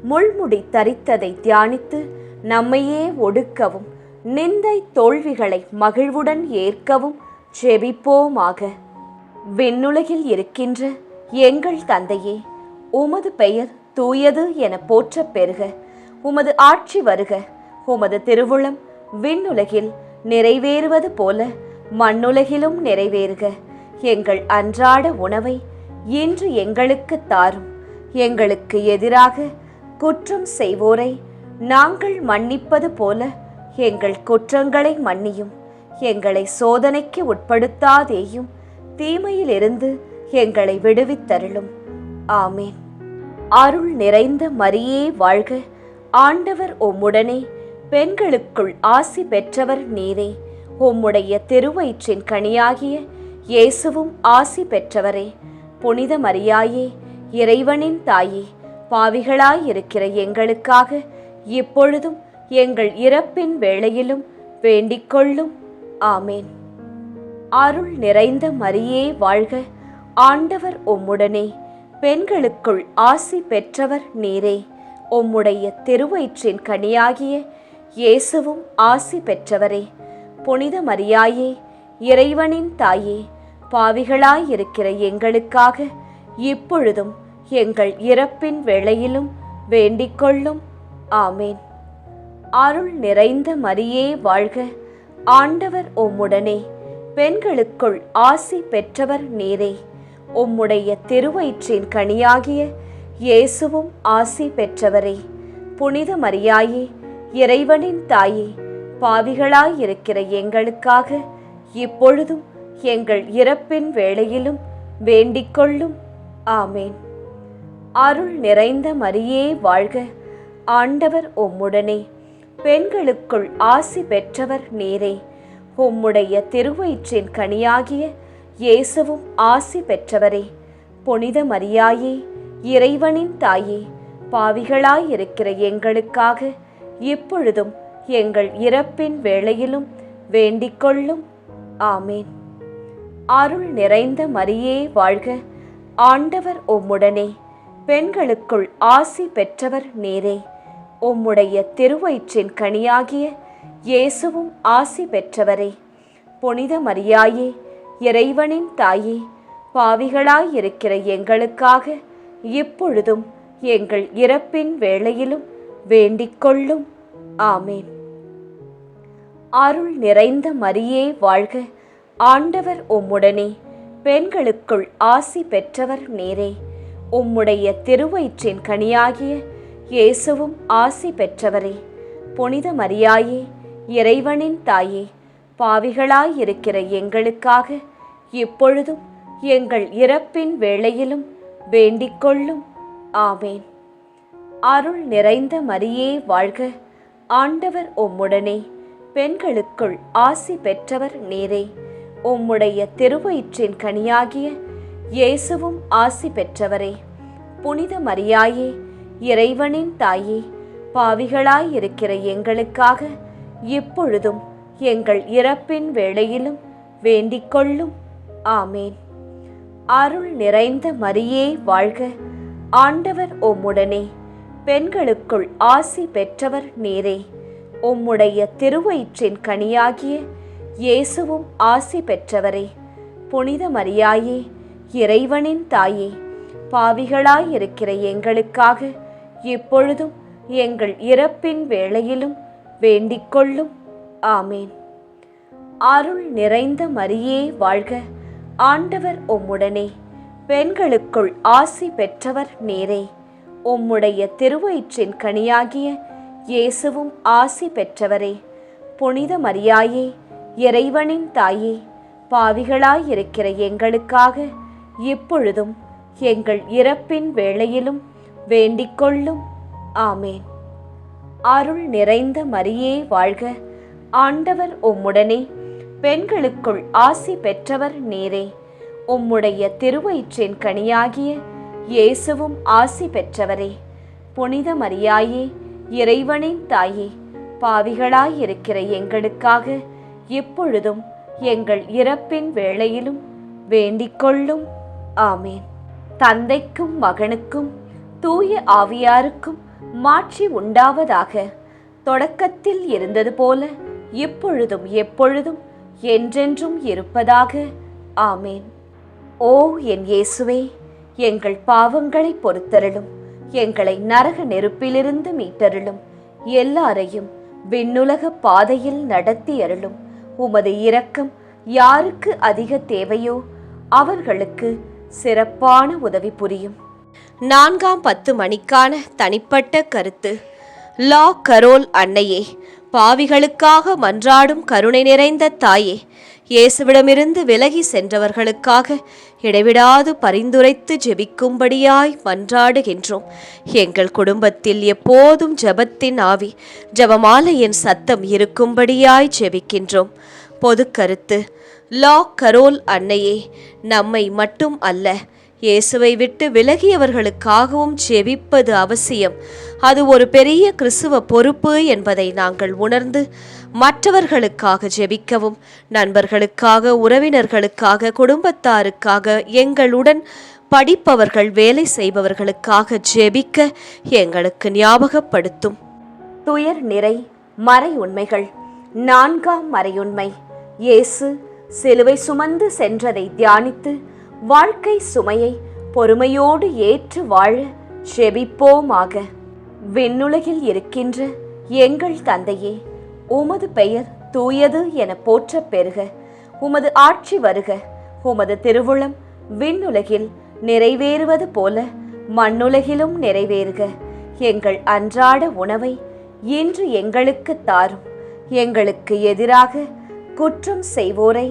முள்முடி தரித்ததை தியானித்து நம்மையே ஒடுக்கவும் நிந்தை தோல்விகளை மகிழ்வுடன் ஏற்கவும் ஜெபிப்போமாக. விண்ணுலகில் இருக்கின்ற எங்கள் தந்தையே, உமது பெயர் தூயது என போற்றப் பெறுக. உமது ஆட்சி வருக. உமது திருவுளம் விண்ணுலகில் நிறைவேறுவது போல மண்ணுலகிலும் நிறைவேறுக. எங்கள் அன்றாட உணவை இன்று எங்களுக்கு தாரும். எங்களுக்கு எதிராக குற்றம் செய்வோரை நாங்கள் மன்னிப்பது போல எங்கள் குற்றங்களை மன்னியும். எங்களை சோதனைக்கு உட்படுத்தாதேயும், தீமையிலிருந்து எங்களை விடுவித்தருளும். ஆமேன். அருள் நிறைந்த மரியே வாழ்க, ஆண்டவர் உம்முடனே, பெண்களுக்குள் ஆசி பெற்றவர் நீரே. உம்முடைய திருவயிற்றின் கனியாகிய இயேசுவும் ஆசி பெற்றவரே. புனித மரியாயே, இறைவனின் தாயே, பாவிகளாயிருக்கிற எங்களுக்காக இப்பொழுதும் எங்கள் இறப்பின் வேளையிலும் வேண்டிக்கொள்ளும். ஆமேன். அருள் நிறைந்த மரியே வாழ்க, ஆண்டவர் உம்முடனே, பெண்களுக்குள் ஆசி பெற்றவர் நீரே. உம்முடைய திருவயிற்றின் கனியாகிய இயேசுவும் ஆசி பெற்றவரே. புனித மரியாயே, இறைவனின் தாயே, பாவிகளாயிருக்கிற எங்களுக்காக இப்பொழுதும் எங்கள் இறப்பின் வேளையிலும் வேண்டிக்கொள்ளும். ஆமேன். அருள் நிறைந்த மரியே வாழ்க, ஆண்டவர் உம்முடனே, பெண்களுக்குள் ஆசி பெற்றவர் நீரே. உம்முடைய திருவயிற்றின் கனியாகிய இயேசுவும் ஆசி பெற்றவரே. புனித மரியாயே, இறைவனின் தாயே, பாவிகளாயிருக்கிற எங்களுக்காக இப்பொழுதும் எங்கள் இறப்பின் வேளையிலும் வேண்டிக்கொள்ளும். ஆமேன். அருள் நிறைந்த மரியே வாழ்க, ஆண்டவர் உம்முடனே, பெண்களுக்குள் ஆசி பெற்றவர் நீரே. உம்முடைய திருவயிற்றின் கனியாகிய இயேசுவும் ஆசி பெற்றவரே. புனித மரியாயே, இறைவனின் தாயே, பாவிகளாயிருக்கிற எங்களுக்காக இப்பொழுதும் எங்கள் இறப்பின் வேளையிலும் வேண்டிக்கொள்ளும். ஆமேன். அருள் நிறைந்த மரியே வாழ்க, ஆண்டவர் உம்முடனே, பெண்களுக்குள் ஆசி பெற்றவர் நீரே. உம்முடைய திருவயிற்றின் கனியாகிய இயேசுவும் ஆசி பெற்றவரே. புனித மரியாயே, இறைவனின் தாயே, பாவிகளாயிருக்கிற எங்களுக்காக இப்பொழுதும் எங்கள் இறப்பின் வேளையிலும் வேண்டிக்கொள்ளும். ஆமேன். அருள் நிறைந்த மரியே வாழ்க, ஆண்டவர் உம்முடனே, பெண்களுக்குள் ஆசி பெற்றவர் நீரே. உம்முடைய திருவயிற்றின் கனியாகிய இயேசுவும் ஆசி பெற்றவரே. புனித மரியாயே, இறைவனின் தாயே, பாவிகளாயிருக்கிற எங்களுக்காக இப்பொழுதும் எங்கள் இறப்பின் வேளையிலும் வேண்டிக்கொள்ளும். ஆமேன். அருள் நிறைந்த மரியே வாழ்க, ஆண்டவர் உம்முடனே, பெண்களுக்குள் ஆசி பெற்றவர் நீரே. உம்முடைய திருவயிற்றின் கனியாகிய இயேசுவும் ஆசி பெற்றவரே. புனித மரியாயே, இறைவனின் தாயே, பாவிகளாயிருக்கிற எங்களுக்காக இப்பொழுதும் எங்கள் இறப்பின் வேளையிலும் வேண்டிக்கொள்ளும். ஆமேன். அருள் நிறைந்த மரியே வாழ்க, ஆண்டவர் உம்முடனே, பெண்களுக்குள் ஆசி பெற்றவர் நீரே. உம்முடைய திருவயிற்றின் கனியாகிய இயேசுவும் ஆசி பெற்றவரே. புனித மரியாயே, இறைவனின் தாயே, பாவிகளாயிருக்கிற எங்களுக்காக இப்பொழுதும் எங்கள் இறப்பின் வேளையிலும் வேண்டிக்கொள்ளும். ஆமேன். அருள் நிறைந்த மரியே வாழ்க, ஆண்டவர் உம்முடனே, பெண்களுக்குள் ஆசி பெற்றவர் நீரே. உம்முடைய திருவயிற்றின் கனியாகிய இயேசுவும் ஆசி பெற்றவரே. புனித மரியாயே, இறைவனின் தாயே, பாவிகளாயிருக்கிற எங்களுக்காக இப்பொழுதும் எங்கள் இறப்பின் வேளையிலும் வேண்டிக்கொள்ளும். ஆமேன். அருள் நிறைந்த மரியே வாழ்க, ஆண்டவர் உம்முடனே, பெண்களுக்குள் ஆசி பெற்றவர் நீரே. உம்முடைய திருவயிற்றின் கனியாகிய இயேசுவும் ஆசி பெற்றவரே. புனித மரியாயே, இறைவனின் தாயே, பாவிகளாயிருக்கிற எங்களுக்காக இப்பொழுதும் எங்கள் இறப்பின் வேளையிலும் வேண்டிக்கொள்ளும். ஆமேன். தந்தைக்கும் மகனுக்கும் தூய ஆவியாருக்கும் மாட்சி உண்டாவதாக. தொடக்கத்தில் இருந்தது போல இப்பொழுதும் எப்பொழுதும் என்றென்றும் இருப்பதாக. ஆமேன். ஓ என் இயேசுவே, எங்கள் பாவங்களை பொறுத்தருளும், எங்களை நரக நெருப்பிலிருந்து மீட்டருளும், எல்லாரையும் விண்ணுலக பாதையில் நடத்தி அருளும். உமது இரக்கம் யாருக்கு அதிக தேவையோ அவர்களுக்கு சிறப்பான உதவி புரியும். 4ஆம் 10 மணிக்கான தனிப்பட்ட கருத்து. லா கரோல் அன்னையே, பாவிகளுக்காக மன்றாடும் கருணை நிறைந்த தாயே, இயேசுவிடமிருந்து விலகி சென்றவர்களுக்காக இடைவிடாது பரிந்துரைத்து ஜெபிக்கும்படியாய் மன்றாடுகின்றோம். எங்கள் குடும்பத்தில் எப்போதும் ஜெபத்தின் ஆவி, ஜெபமாலையின் சத்தம் இருக்கும்படியாய் ஜெபிக்கின்றோம். பொது கருத்து. லா கரோல் அன்னையே, நம்மை மட்டும் அல்ல, இயேசுவை விட்டு விலகியவர்களுக்காகவும் ஜெபிப்பது அவசியம். அது ஒரு பெரிய கிறிஸ்துவ பொறுப்பு என்பதை நாங்கள் உணர்ந்து மற்றவர்களுக்காக ஜெபிக்கவும், நண்பர்களுக்காக, உறவினர்களுக்காக, குடும்பத்தாருக்காக, எங்களுடன் படிப்பவர்கள், வேலை செய்பவர்களுக்காக ஜெபிக்க எங்களுக்கு ஞாபகப்படுத்தும். துயர் நிறை மறை உண்மைகள். 4ஆம் மறையுண்மை, இயேசு சிலுவை சுமந்து சென்றதை தியானித்து வாழ்க்கை சுமையை பொறுமையோடு ஏற்று வாழ ஜெபிப்போமாக. விண்ணுலகில் இருக்கின்ற எங்கள் தந்தையே, உமது பெயர் தூயது என போற்ற பெறுக. உமது ஆட்சி வருக. உமது திருவுளம் விண்ணுலகில் நிறைவேறுவது போல மண்ணுலகிலும் நிறைவேறுக. எங்கள் அன்றாட உணவை இன்று எங்களுக்கு தாரும். எங்களுக்கு எதிராக குற்றம் செய்வோரை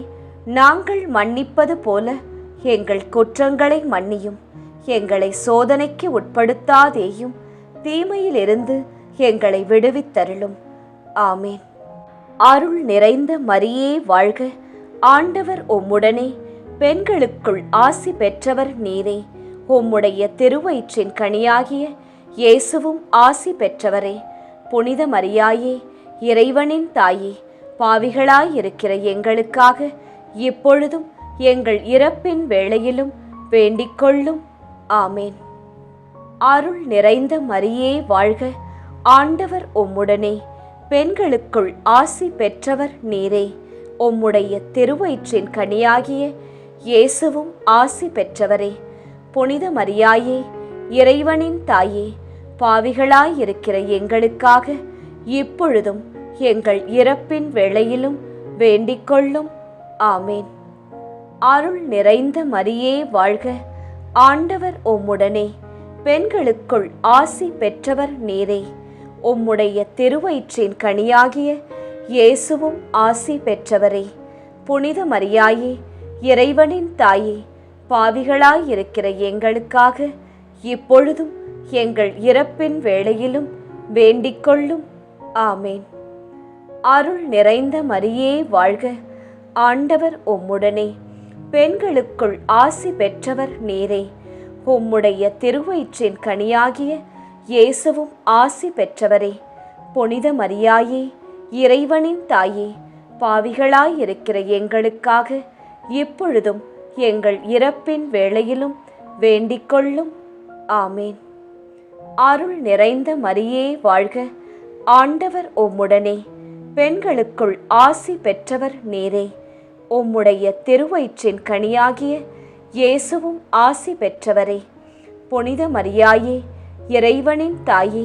நாங்கள் மன்னிப்பது போல எங்கள் குற்றங்களை மன்னியும். எங்களை சோதனைக்கு உட்படுத்தாதேயும், தீமையிலிருந்து எங்களை விடுவித்தருளும். ஆமேன். அருள் நிறைந்த மரியே வாழ்க. ஆண்டவர் உம்முடனே, பெண்களுக்குள் ஆசி பெற்றவர் நீரே. உம்முடைய திருவயிற்றின் கனியாகிய இயேசுவும் ஆசி பெற்றவரே. புனித மரியாயே, இறைவனின் தாயே, பாவிகளாயிருக்கிற எங்களுக்காக இப்பொழுதும் எங்கள் இறப்பின் வேளையிலும் வேண்டிக்கொள்ளும். ஆமேன். அருள் நிறைந்த மரியே வாழ்க. ஆண்டவர் உம்முடனே, பெண்களுக்குள் ஆசி பெற்றவர் நீரே. உம்முடைய திருவயிற்றின் கனியாகிய இயேசுவும் ஆசி பெற்றவரே. புனித மரியாயே, இறைவனின் தாயே, பாவிகளாயிருக்கிற எங்களுக்காக இப்பொழுதும் எங்கள் இறப்பின் வேளையிலும் வேண்டிக்கொள்ளும். ஆமேன். அருள் நிறைந்த மரியே வாழ்க. ஆண்டவர் உம்முடனே, பெண்களுக்குள் ஆசி பெற்றவர் நீரே. உம்முடைய திருவயிற்றின் கனியாகிய இயேசுவும் ஆசி பெற்றவரே. புனித மரியாயே, இறைவனின் தாயே, பாவிகளாயிருக்கிற எங்களுக்காக இப்பொழுதும் எங்கள் இறப்பின் வேளையிலும் வேண்டிக்கொள்ளும். ஆமேன். அருள் நிறைந்த மரியே வாழ்க. ஆண்டவர் உம்முடனே, பெண்களுக்குள் ஆசி பெற்றவர் நீரே. உம்முடைய திருவயிற்றின் கனியாகிய இயேசுவும் ஆசி பெற்றவரே. புனித மரியாயே, இறைவனின் தாயே, பாவிகளாயிருக்கிற எங்களுக்காக இப்பொழுதும் எங்கள் இறப்பின் வேளையிலும் வேண்டிக்கொள்ளும். ஆமேன். அருள் நிறைந்த மரியே வாழ்க. ஆண்டவர் உம்முடனே, பெண்களுக்குள் ஆசி பெற்றவர் நீரே. உம்முடைய திருவயிற்றின் கனியாகிய இயேசுவும் ஆசி பெற்றவரே. புனித மரியாயே, இறைவனின் தாயே,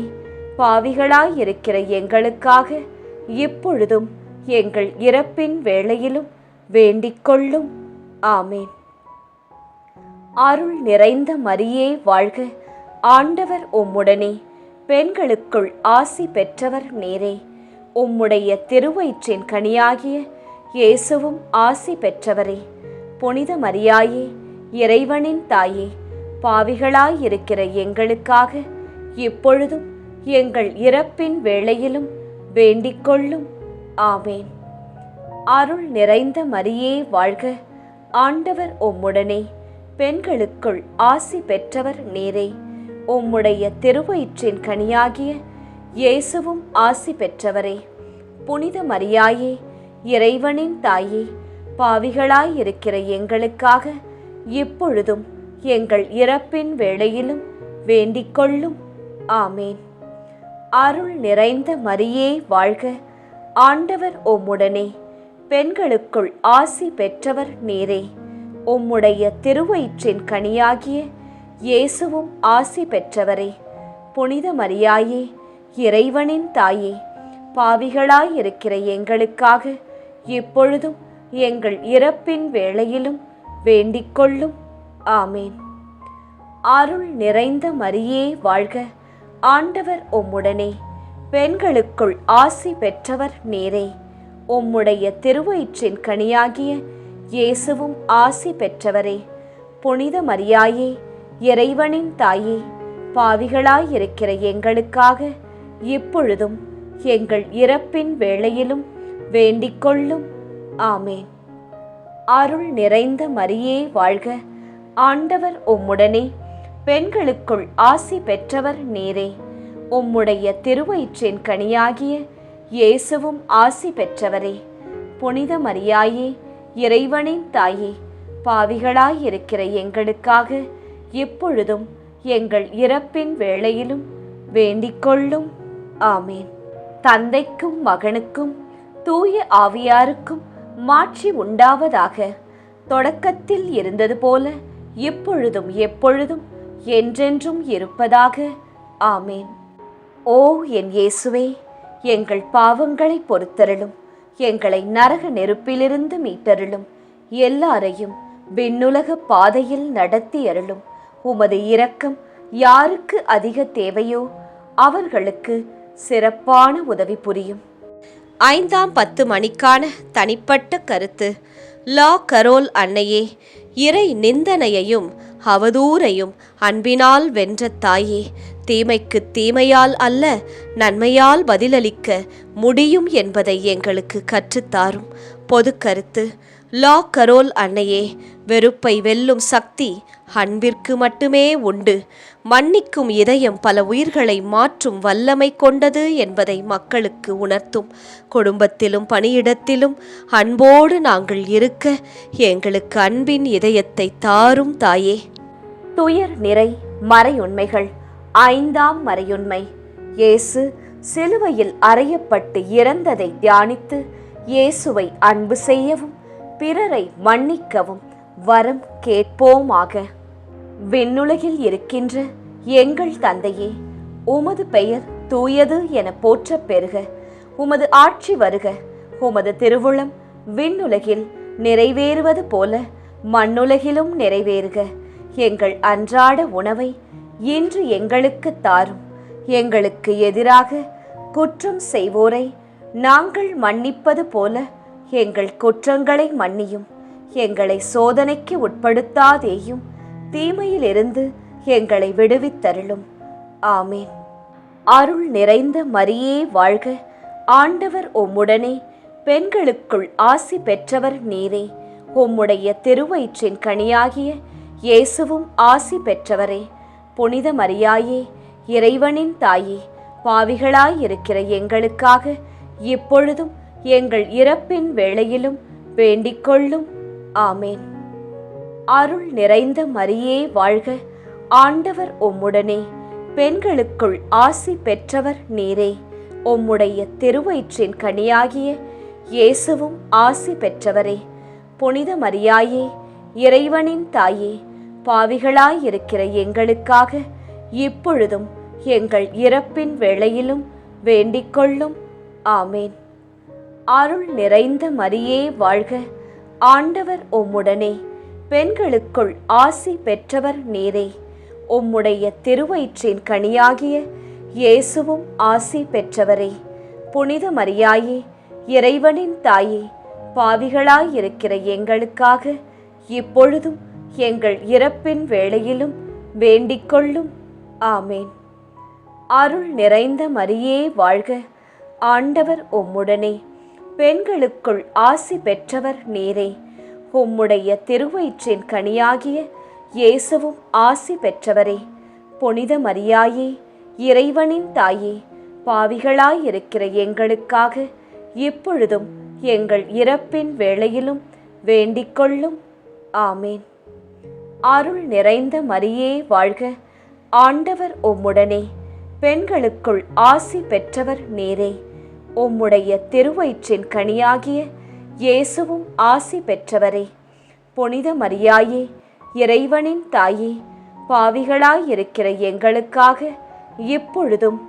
பாவிகளாயிருக்கிற எங்களுக்காக இப்பொழுதும் எங்கள் இறப்பின் வேளையிலும் வேண்டிக்கொள்ளும். ஆமேன். அருள் நிறைந்த மரியே வாழ்க. ஆண்டவர் உம்முடனே, பெண்களுக்குள் ஆசி பெற்றவர் நீரே. உம்முடைய திருவயிற்றின் கனியாகிய இயேசுவும் ஆசி பெற்றவரே. புனித மரியாயே, இறைவனின் தாயே, பாவிகளாயிருக்கிற எங்களுக்காக இப்பொழுதும் எங்கள் இறப்பின் வேளையிலும் வேண்டிக்கொள்ளும். ஆமேன். அருள் நிறைந்த மரியே வாழ்க. ஆண்டவர் உம்முடனே, பெண்களுக்குள் ஆசி பெற்றவர் நீரே. உம்முடைய திருவயிற்றின் கனியாகிய இயேசுவும் ஆசி பெற்றவரே. புனித மரியாயே, இறைவனின் தாயே, பாவிகளாயிருக்கிற எங்களுக்காக இப்பொழுதும் எங்கள் இறப்பின் வேளையிலும் வேண்டிக்கொள்ளும். ஆமேன். அருள் நிறைந்த மரியே வாழ்க. ஆண்டவர் உம்முடனே, பெண்களுக்குள் ஆசி பெற்றவர் நீரே. உம்முடைய திருவயிற்றின் கனியாகிய இயேசுவும் ஆசி பெற்றவரே. புனித மரியாயே, இறைவனின் தாயே, பாவிகளாயிருக்கிற எங்களுக்காக இப்பொழுதும் எங்கள் இறப்பின் வேளையிலும் வேண்டிக்கொள்ளும். ஆமேன். அருள் நிறைந்த மரியே வாழ்க. ஆண்டவர் உம்முடனே, பெண்களுக்குள் ஆசி பெற்றவர் நீரே. உம்முடைய திருவயிற்றின் கனியாகிய இயேசுவும் ஆசி பெற்றவரே. புனித மரியாயே, இறைவனின் தாயே, பாவிகளாயிருக்கிற எங்களுக்காக இப்பொழுதும் எங்கள் இறப்பின் வேளையிலும் வேண்டிக்கொள்ளும். ஆமேன். அருள் நிறைந்த மரியே வாழ்க. ஆண்டவர் உம்முடனே, பெண்களுக்குள் ஆசி பெற்றவர் நீரே. உம்முடைய திருவயிற்றின் கனியாகிய இயேசுவும் ஆசி பெற்றவரே. புனித மரியாயே, இறைவனின் தாயே, பாவிகளாயிருக்கிற எங்களுக்காக இப்பொழுதும் எங்கள் இறப்பின் வேளையிலும் வேண்டிக்கொள்ளும். ஆமேன். தந்தைக்கும் மகனுக்கும் தூய ஆவியாருக்கும் மாட்சி உண்டாவதாக. தொடக்கத்தில் இருந்தது போல இப்பொழுதும் எப்பொழுதும் என்றென்றும் இருப்பதாக. ஆமேன். ஓ என் இயேசுவே, எங்கள் பாவங்களை பொறுத்தருளும், எங்களை நரக நெருப்பிலிருந்து மீட்டருளும், எல்லாரையும் விண்ணுலக பாதையில் நடத்தி அருளும். உமது இரக்கம் யாருக்கு அதிக தேவையோ அவர்களுக்கு சிறப்பான உதவி புரியும். 5ஆம் 10 மணிக்கான தனிப்பட்ட கருத்து. லா கரோல் அன்னையே, இறை நிந்தனையையும் அவதூறையும் அன்பினால் வென்ற தாயே, தீமைக்கு தீமையால் அல்ல நன்மையால் பதிலளிக்க முடியும் என்பதை எங்களுக்கு கற்றுத்தாரும். பொது கருத்து. லா கரோல் அன்னையே, வெறுப்பை வெல்லும் சக்தி அன்பிற்கு மட்டுமே உண்டு. மன்னிக்கும் இதயம் பல உயிர்களை மாற்றும் வல்லமை கொண்டது என்பதை மக்களுக்கு உணர்த்தும். குடும்பத்திலும் பணியிடத்திலும் அன்போடு நாங்கள் இருக்க எங்களுக்கு அன்பின் இதயத்தை தாரும் தாயே. துயர் நிறை மறையுண்மைகள். 5ஆம் மறையுண்மை. இயேசு சிலுவையில் அறையப்பட்டு இறந்ததை தியானித்து இயேசுவை அன்பு செய்யவும் பிறரை மன்னிக்கவும் வரம் கேட்போமாக. விண்ணுலகில் இருக்கின்ற எங்கள் தந்தையே, உமது பெயர் தூயது என போற்றப் பெறுக. உமது ஆட்சி வருக. உமது திருவுளம் விண்ணுலகில் நிறைவேறுவது போல மண்ணுலகிலும் நிறைவேறுக. எங்கள் அன்றாட உணவை இன்று எங்களுக்கு தாரும். எங்களுக்கு எதிராக குற்றம் செய்வோரை நாங்கள் மன்னிப்பது போல எங்கள் குற்றங்களை மன்னியும். எங்களை சோதனைக்கு உட்படுத்தாதேயும், தீமையிலிருந்து எங்களை விடுவித்தருளும். ஆமேன். அருள் நிறைந்த மரியே வாழ்க. ஆண்டவர் உம்முடனே, பெண்களுக்குள் ஆசி பெற்றவர் நீரே. உம்முடைய திருவயிற்றின் கனியாகிய இயேசுவும் ஆசி பெற்றவரே. புனித மரியாயே, இறைவனின் தாயே, பாவிகளாயிருக்கிற எங்களுக்காக இப்பொழுதும் எங்கள் இறப்பின் வேளையிலும் வேண்டிக்கொள்ளும். ஆமேன். அருள் நிறைந்த மரியே வாழ்க. ஆண்டவர் உம்முடனே, பெண்களுக்குள் ஆசி பெற்றவர் நீரே. உம்முடைய திருவயிற்றின் கனியாகிய இயேசுவும் ஆசி பெற்றவரே. புனித மரியாயே, இறைவனின் தாயே, பாவிகளாயிருக்கிற எங்களுக்காக இப்பொழுதும் எங்கள் இறப்பின் வேளையிலும் வேண்டிக்கொள்ளும். ஆமேன். அருள் நிறைந்த மரியே வாழ்க. ஆண்டவர் உம்முடனே, பெண்களுக்குள் ஆசி பெற்றவர் நீரே. உம்முடைய திருவயிற்றின் கனியாகிய இயேசுவும் ஆசி பெற்றவரே. புனித மரியாயே, இறைவனின் தாயே, பாவிகளாயிருக்கிற எங்களுக்காக இப்பொழுதும் எங்கள் இறப்பின் வேளையிலும் வேண்டிக்கொள்ளும். ஆமேன். அருள் நிறைந்த மரியே வாழ்க. ஆண்டவர் உம்முடனே, பெண்களுக்குள் ஆசி பெற்றவர் நீரே. உம்முடைய திருவயிற்றின் கனியாகிய இயேசுவும் ஆசி பெற்றவரே. புனித மரியாயே, இறைவனின் தாயே, பாவிகளாயிருக்கிற எங்களுக்காக இப்பொழுதும் எங்கள் இறப்பின் வேளையிலும் வேண்டிக்கொள்ளும். ஆமேன். அருள் நிறைந்த மரியே வாழ்க. ஆண்டவர் உம்முடனே, பெண்களுக்குள் ஆசி பெற்றவர் நீரே. உம்முடைய திருவயிற்றின் கனியாகிய இயேசுவும் ஆசி பெற்றவரே. புனித மரியாயே, இறைவனின் தாயே, பாவிகளாயிருக்கிற எங்களுக்காக இப்பொழுதும்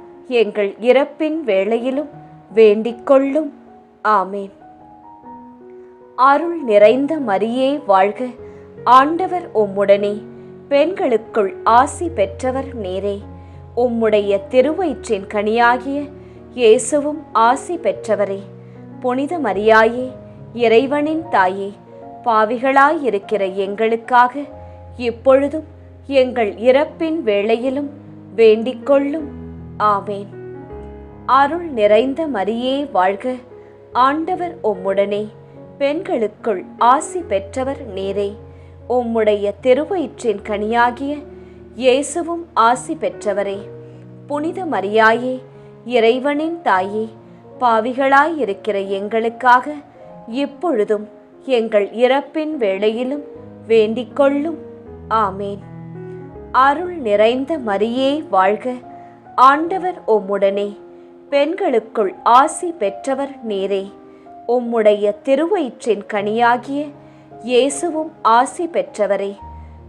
எங்கள் இறப்பின் வேளையிலும் வேண்டிக்கொள்ளும். ஆமேன். அருள் நிறைந்த மரியே வாழ்க. ஆண்டவர் உம்முடனே, பெண்களுக்குள் ஆசி பெற்றவர் நீரே. உம்முடைய திருவயிற்றின் கனியாகிய இயேசுவும் ஆசி பெற்றவரே. புனித மரியாயே, இறைவனின் தாயே, பாவிகளாயிருக்கிற எங்களுக்காக இப்பொழுதும் எங்கள் இறப்பின் வேளையிலும் வேண்டிக்கொள்ளும். ஆமேன். அருள் நிறைந்த மரியே வாழ்க. ஆண்டவர் உம்முடனே, பெண்களுக்குள் ஆசி பெற்றவர் நீரே. உம்முடைய திருவயிற்றின் கனியாகிய இயேசுவும் ஆசி பெற்றவரே. புனித மரியாயே, இறைவனின் தாயே, பாவிகளாயிருக்கிற எங்களுக்காக இப்பொழுதும் எங்கள் இறப்பின் வேளையிலும் வேண்டிக் கொள்ளும். ஆமேன். அருள் நிறைந்த மரியே வாழ்க, ஆண்டவர் உம்முடனே, பெண்களுக்குள் ஆசி பெற்றவர் நீரே. உம்முடைய திருவயிற்றின் கனியாகிய இயேசுவும் ஆசி பெற்றவரே.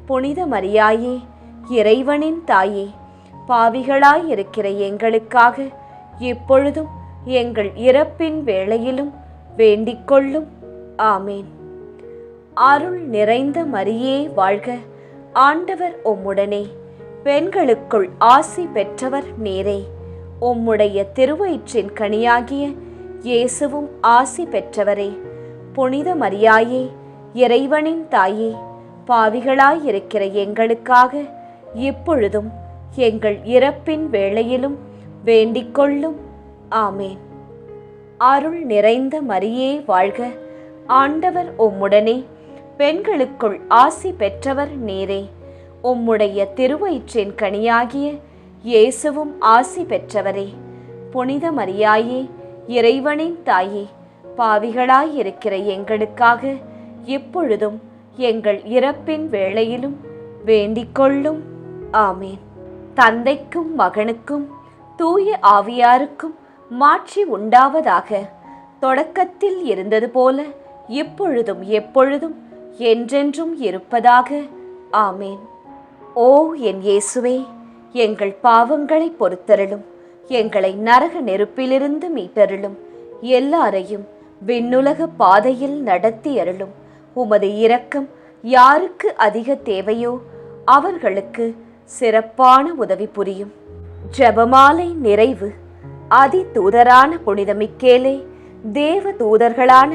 புனித மரியாயே, இறைவனின் தாயே, பாவிகளாயிருக்கிற எங்களுக்காக இப்பொழுதும் எங்கள் இறப்பின் வேளையிலும் வேண்டிக் கொள்ளும். ஆமேன். அருள் நிறைந்த மரியே வாழ்க, ஆண்டவர் உம்முடனே, பெண்களுக்குள் ஆசி பெற்றவர் நீரே. உம்முடைய திருவயிற்றின் கனியாகிய இயேசுவும் ஆசி பெற்றவரே. புனித மரியாயே, இறைவனின் தாயே, பாவிகளாயிருக்கிற எங்களுக்காக இப்பொழுதும் எங்கள் இறப்பின் வேளையிலும் வேண்டிக் கொள்ளும். ஆமேன். அருள் நிறைந்த மரியே வாழ்க, ஆண்டவர் உம்முடனே, பெண்களுக்குள் ஆசி பெற்றவர் நீரே. உம்முடைய திருவயிற்றின் கனியாகிய இயேசுவும் ஆசி பெற்றவரே. புனித மரியாயே, இறைவனின் தாயே, பாவிகளாயிருக்கிற எங்களுக்காக இப்பொழுதும் எங்கள் இறப்பின் வேளையிலும் வேண்டிக் கொள்ளும். ஆமேன். தந்தைக்கும் மகனுக்கும் தூய ஆவியாருக்கும் மாட்சி உண்டாவதாக. தொடக்கத்தில் இருந்தது போல இப்பொழுதும் எப்பொழுதும் என்றென்றும் இருப்பதாக. ஆமேன். ஓ என் இயேசுவே, எங்கள் பாவங்களை பொறுத்தருளும், எங்களை நரக நெருப்பிலிருந்து மீட்டருளும், எல்லாரையும் விண்ணுலக பாதையில் நடத்தி அருளும். உமது இரக்கம் யாருக்கு அதிக தேவையோ அவர்களுக்கு சிறப்பான உதவி புரியும். ஜெபமாலை நிறைவு. அதி தூதரான புனித மிக்கேலே, தேவ தூதர்களான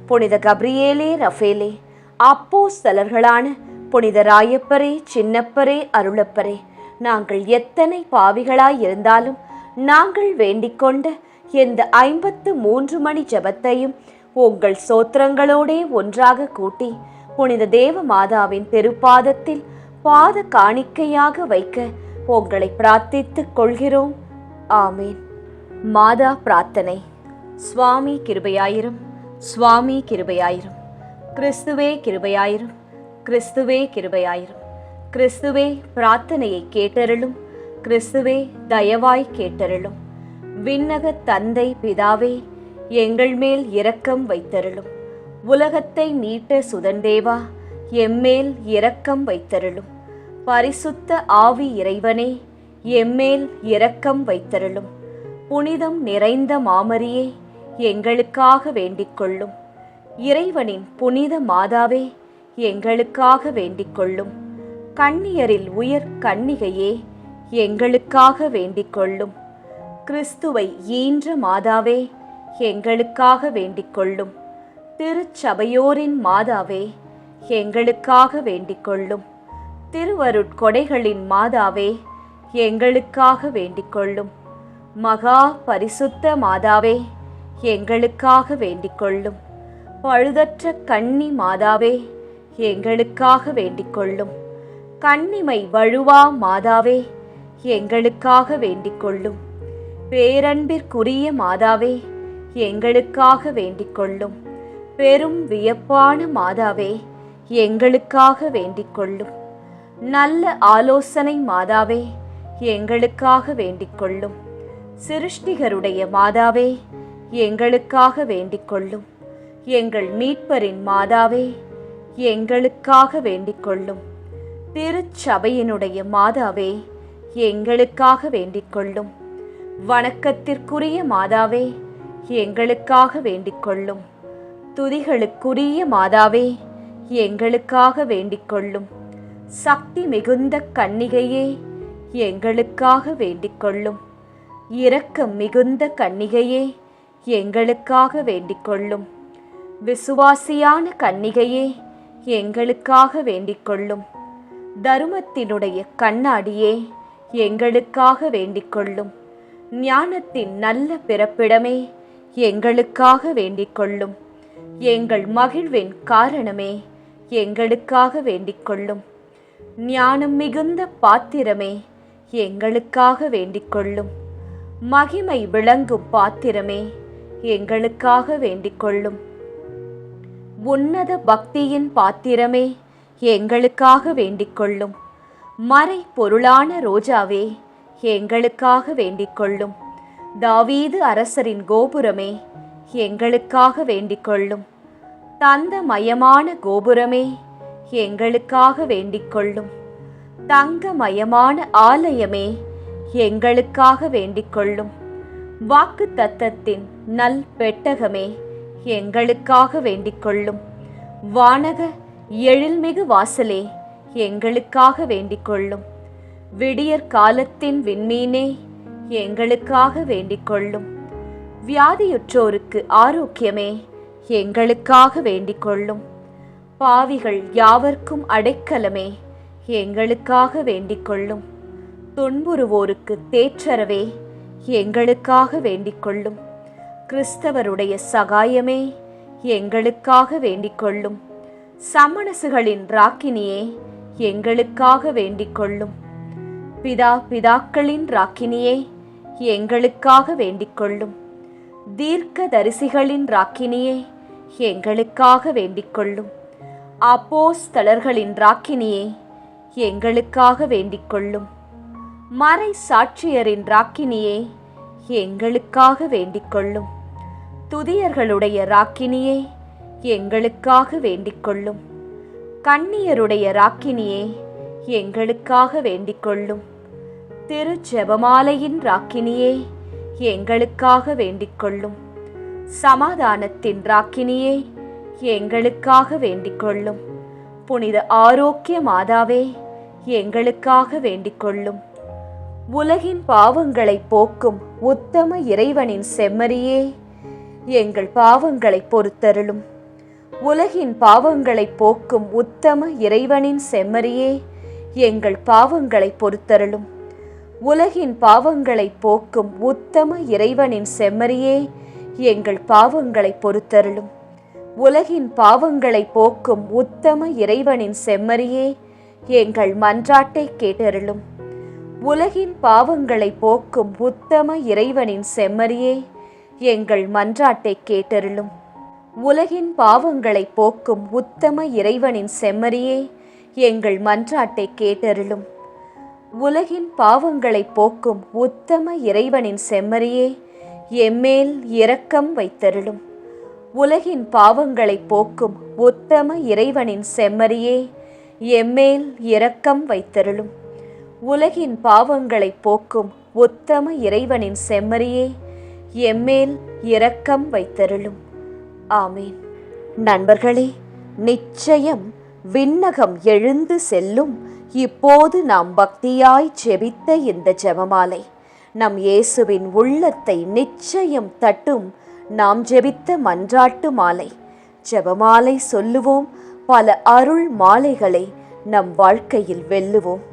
புனித கப்ரியேலே, ரஃபேலே, அப்போஸ்தலர்களான புனித ராயப்பரே, சின்னப்பரே, அருளப்பரே, நாங்கள் எத்தனை பாவிகளாயிருந்தாலும் நாங்கள் வேண்டிக் கொண்ட எந்த 53 மணி ஜெபத்தையும் உங்கள் சோத்திரங்களோடே ஒன்றாக கூட்டி புனித தேவ மாதாவின் திருப்பாதத்தில் பாத காணிக்கையாக வைக்க உங்களை பிரார்த்தித்துக் கொள்கிறோம். ஆமேன். மாதா பிரார்த்தனை. சுவாமி கிருபையாயிரும், சுவாமி கிருபையாயிரும். கிறிஸ்துவே கிருபையாயிரும், கிறிஸ்துவே கிருபையாயிரும். கிறிஸ்துவே பிரார்த்தனையை கேட்டருளும், கிறிஸ்துவே தயவாய் கேட்டருளும். விண்ணக தந்தை பிதாவே, எங்கள் மேல் இரக்கம் வைத்தருளும். உலகத்தை மீட்ட சுதந்தேவா, எம்மேல் இரக்கம் வைத்தருளும். பரிசுத்த ஆவி இறைவனே, எம்மேல் இரக்கம் வைத்தருளும். புனிதம் நிறைந்த மாமரியே, எங்களுக்காக வேண்டிக் கொள்ளும். இறைவனின் புனித மாதாவே, எங்களுக்காக வேண்டிக் கொள்ளும். கன்னியரில் உயர் கன்னிகையே, எங்களுக்காக வேண்டிக் கொள்ளும். கிறிஸ்துவை ஈன்ற மாதாவே, எங்களுக்காக வேண்டிக் கொள்ளும். திருச்சபையோரின் மாதாவே, எங்களுக்காக வேண்டிக் கொள்ளும். திருவருட்கொடைகளின் மாதாவே, எங்களுக்காக வேண்டிக் கொள்ளும். மகா பரிசுத்த மாதாவே, எங்களுக்காக வேண்டிக் கொள்ளும். பழுதற்ற கன்னி மாதாவே, எங்களுக்காக வேண்டிக் கொள்ளும். கன்னிமை வழுவா மாதாவே, எங்களுக்காக வேண்டிக் கொள்ளும். பேரன்பிற்குரிய மாதாவே, எங்களுக்காக வேண்டிக் கொள்ளும். பெரும் வியப்பான மாதாவே, எங்களுக்காக வேண்டிக் கொள்ளும். நல்ல ஆலோசனை மாதாவே, எங்களுக்காக வேண்டிக் கொள்ளும். சிருஷ்டிகருடைய மாதாவே, எங்களுக்காக வேண்டிக் கொள்ளும். எங்கள் மீட்பரின் மாதாவே, எங்களுக்காக வேண்டிக் கொள்ளும். திருச்சபையினுடைய மாதாவே, எங்களுக்காக வேண்டிக் கொள்ளும். வணக்கத்திற்குரிய மாதாவே, எங்களுக்காக வேண்டிக் கொள்ளும். துதிகளுக்குரிய மாதாவே, எங்களுக்காக வேண்டிக் கொள்ளும். சக்தி மிகுந்த கன்னிகையே, எங்களுக்காக வேண்டிக் கொள்ளும். இரக்கம் மிகுந்த கன்னிகையே, எங்களுக்காக வேண்டிக் கொள்ளும். விசுவாசியான கன்னிகையே, எங்களுக்காக வேண்டிக் கொள்ளும். தருமத்தினுடைய கண்ணாடியே, எங்களுக்காக வேண்டிக் கொள்ளும். ஞானத்தின் நல்ல பிறப்பிடமே, எங்களுக்காக வேண்டிக் கொள்ளும். எங்கள் மகிழ்வின் காரணமே, எங்களுக்காக வேண்டிக் கொள்ளும். ஞானம் மிகுந்த பாத்திரமே, எங்களுக்காக வேண்டிக் கொள்ளும். மகிமை விளங்கும் பாத்திரமே, எங்களுக்காக வேண்டிக் கொள்ளும். உன்னத பக்தியின் பாத்திரமே, எங்களுக்காக வேண்டிக் கொள்ளும். மறை பொருளான ரோஜாவே, எங்களுக்காக வேண்டிக் கொள்ளும். தாவீது அரசரின் கோபுரமே, எங்களுக்காக வேண்டிக் கொள்ளும். தந்தமயமான கோபுரமே, எங்களுக்காக வேண்டிக் கொள்ளும். தங்கமயமான ஆலயமே, எங்களுக்காக வேண்டிக் கொள்ளும். வாக்கு தத்தத்தின் நல் பெட்டகமே, எங்களுக்காக வேண்டிக் கொள்ளும். வானக எழில்மிகு வாசலே, எங்களுக்காக வேண்டிக் கொள்ளும். விடியற் காலத்தின் விண்மீனே, எங்களுக்காக வேண்டிக் கொள்ளும். வியாதியுற்றோருக்கு ஆரோக்கியமே, எங்களுக்காக வேண்டிக் கொள்ளும். பாவிகள் யாவர்க்கும் அடைக்கலமே, எங்களுக்காக வேண்டிக் கொள்ளும். துன்புறுவோருக்கு தேற்றரவே, எங்களுக்காக வேண்டிக் கொள்ளும். கிறிஸ்தவருடைய சகாயமே, எங்களுக்காக வேண்டிக் கொள்ளும். சமணசுகளின் ராக்கினியே, எங்களுக்காக வேண்டிக் கொள்ளும். பிதாக்களின் ராக்கினியே, எங்களுக்காக வேண்டிக் கொள்ளும். தீர்க்க தரிசிகளின் ராக்கினியே, எங்களுக்காக வேண்டிக் கொள்ளும். அப்போஸ்தலர்களின் ராக்கினியே, எங்களுக்காக வேண்டிக் கொள்ளும். மறை சாட்சியரின் ராக்கினியே, எங்களுக்காக வேண்டிக் கொள்ளும். துதியர்களுடைய ராக்கினியே, எங்களுக்காக வேண்டிக் கொள்ளும். கன்னியருடைய ராக்கினியே, எங்களுக்காக வேண்டிக் கொள்ளும். திரு ஜெபமாலையின் ராக்கினியே, எங்களுக்காக வேண்டிக் கொள்ளும். சமாதானத்தின் ராக்கினியே, எங்களுக்காக வேண்டிக் கொள்ளும். புனித ஆரோக்கிய மாதாவே, எங்களுக்காக வேண்டிக் கொள்ளும். உலகின் பாவங்களை போக்கும் உத்தம இறைவனின் செம்மறியே, எங்கள் பாவங்களை பொறுத்தருளும். உலகின் பாவங்களை போக்கும் உத்தம இறைவனின் செம்மறியே, எங்கள் பாவங்களை பொறுத்தருளும். உலகின் பாவங்களை போக்கும் உத்தம இறைவனின் செம்மறியே, எங்கள் பாவங்களை பொறுத்தருளும். உலகின் பாவங்களை போக்கும் உத்தம இறைவனின் செம்மறியே, எங்கள் மன்றாட்டை கேட்டருளும். உலகின் பாவங்களை போக்கும் உத்தம இறைவனின் செம்மறியே, எங்கள் மன்றாட்டை கேட்டருளும். உலகின் பாவங்களை போக்கும் உத்தம இறைவனின் செம்மறியே, எங்கள் மன்றாட்டை கேட்டருளும். உலகின் பாவங்களை போக்கும் உத்தம இறைவனின் செம்மறியே, எம்மேல் இரக்கம் வைத்தருளும். உலகின் பாவங்களை போக்கும் உத்தம இறைவனின் செம்மறியே, எம்மேல் இரக்கம் வைத்தருளும். உலகின் பாவங்களை போக்கும் உத்தம இறைவனின் செம்மறியே, எம்மேல் இரக்கம் வைத்தருளும். ஆமீன். நண்பர்களே, நிச்சயம் விண்ணகம் எழுந்து செல்லும் இப்போது நாம் பக்தியாய் ஜெபித்த இந்த ஜெபமாலை நம் இயேசுவின் உள்ளத்தை நிச்சயம் தட்டும். நாம் ஜெபித்த மன்றாட்டு மாலை. ஜெபமாலை சொல்லுவோம், பல அருள் மாலைகளை நம் வாழ்க்கையில் வெல்லுவோம்.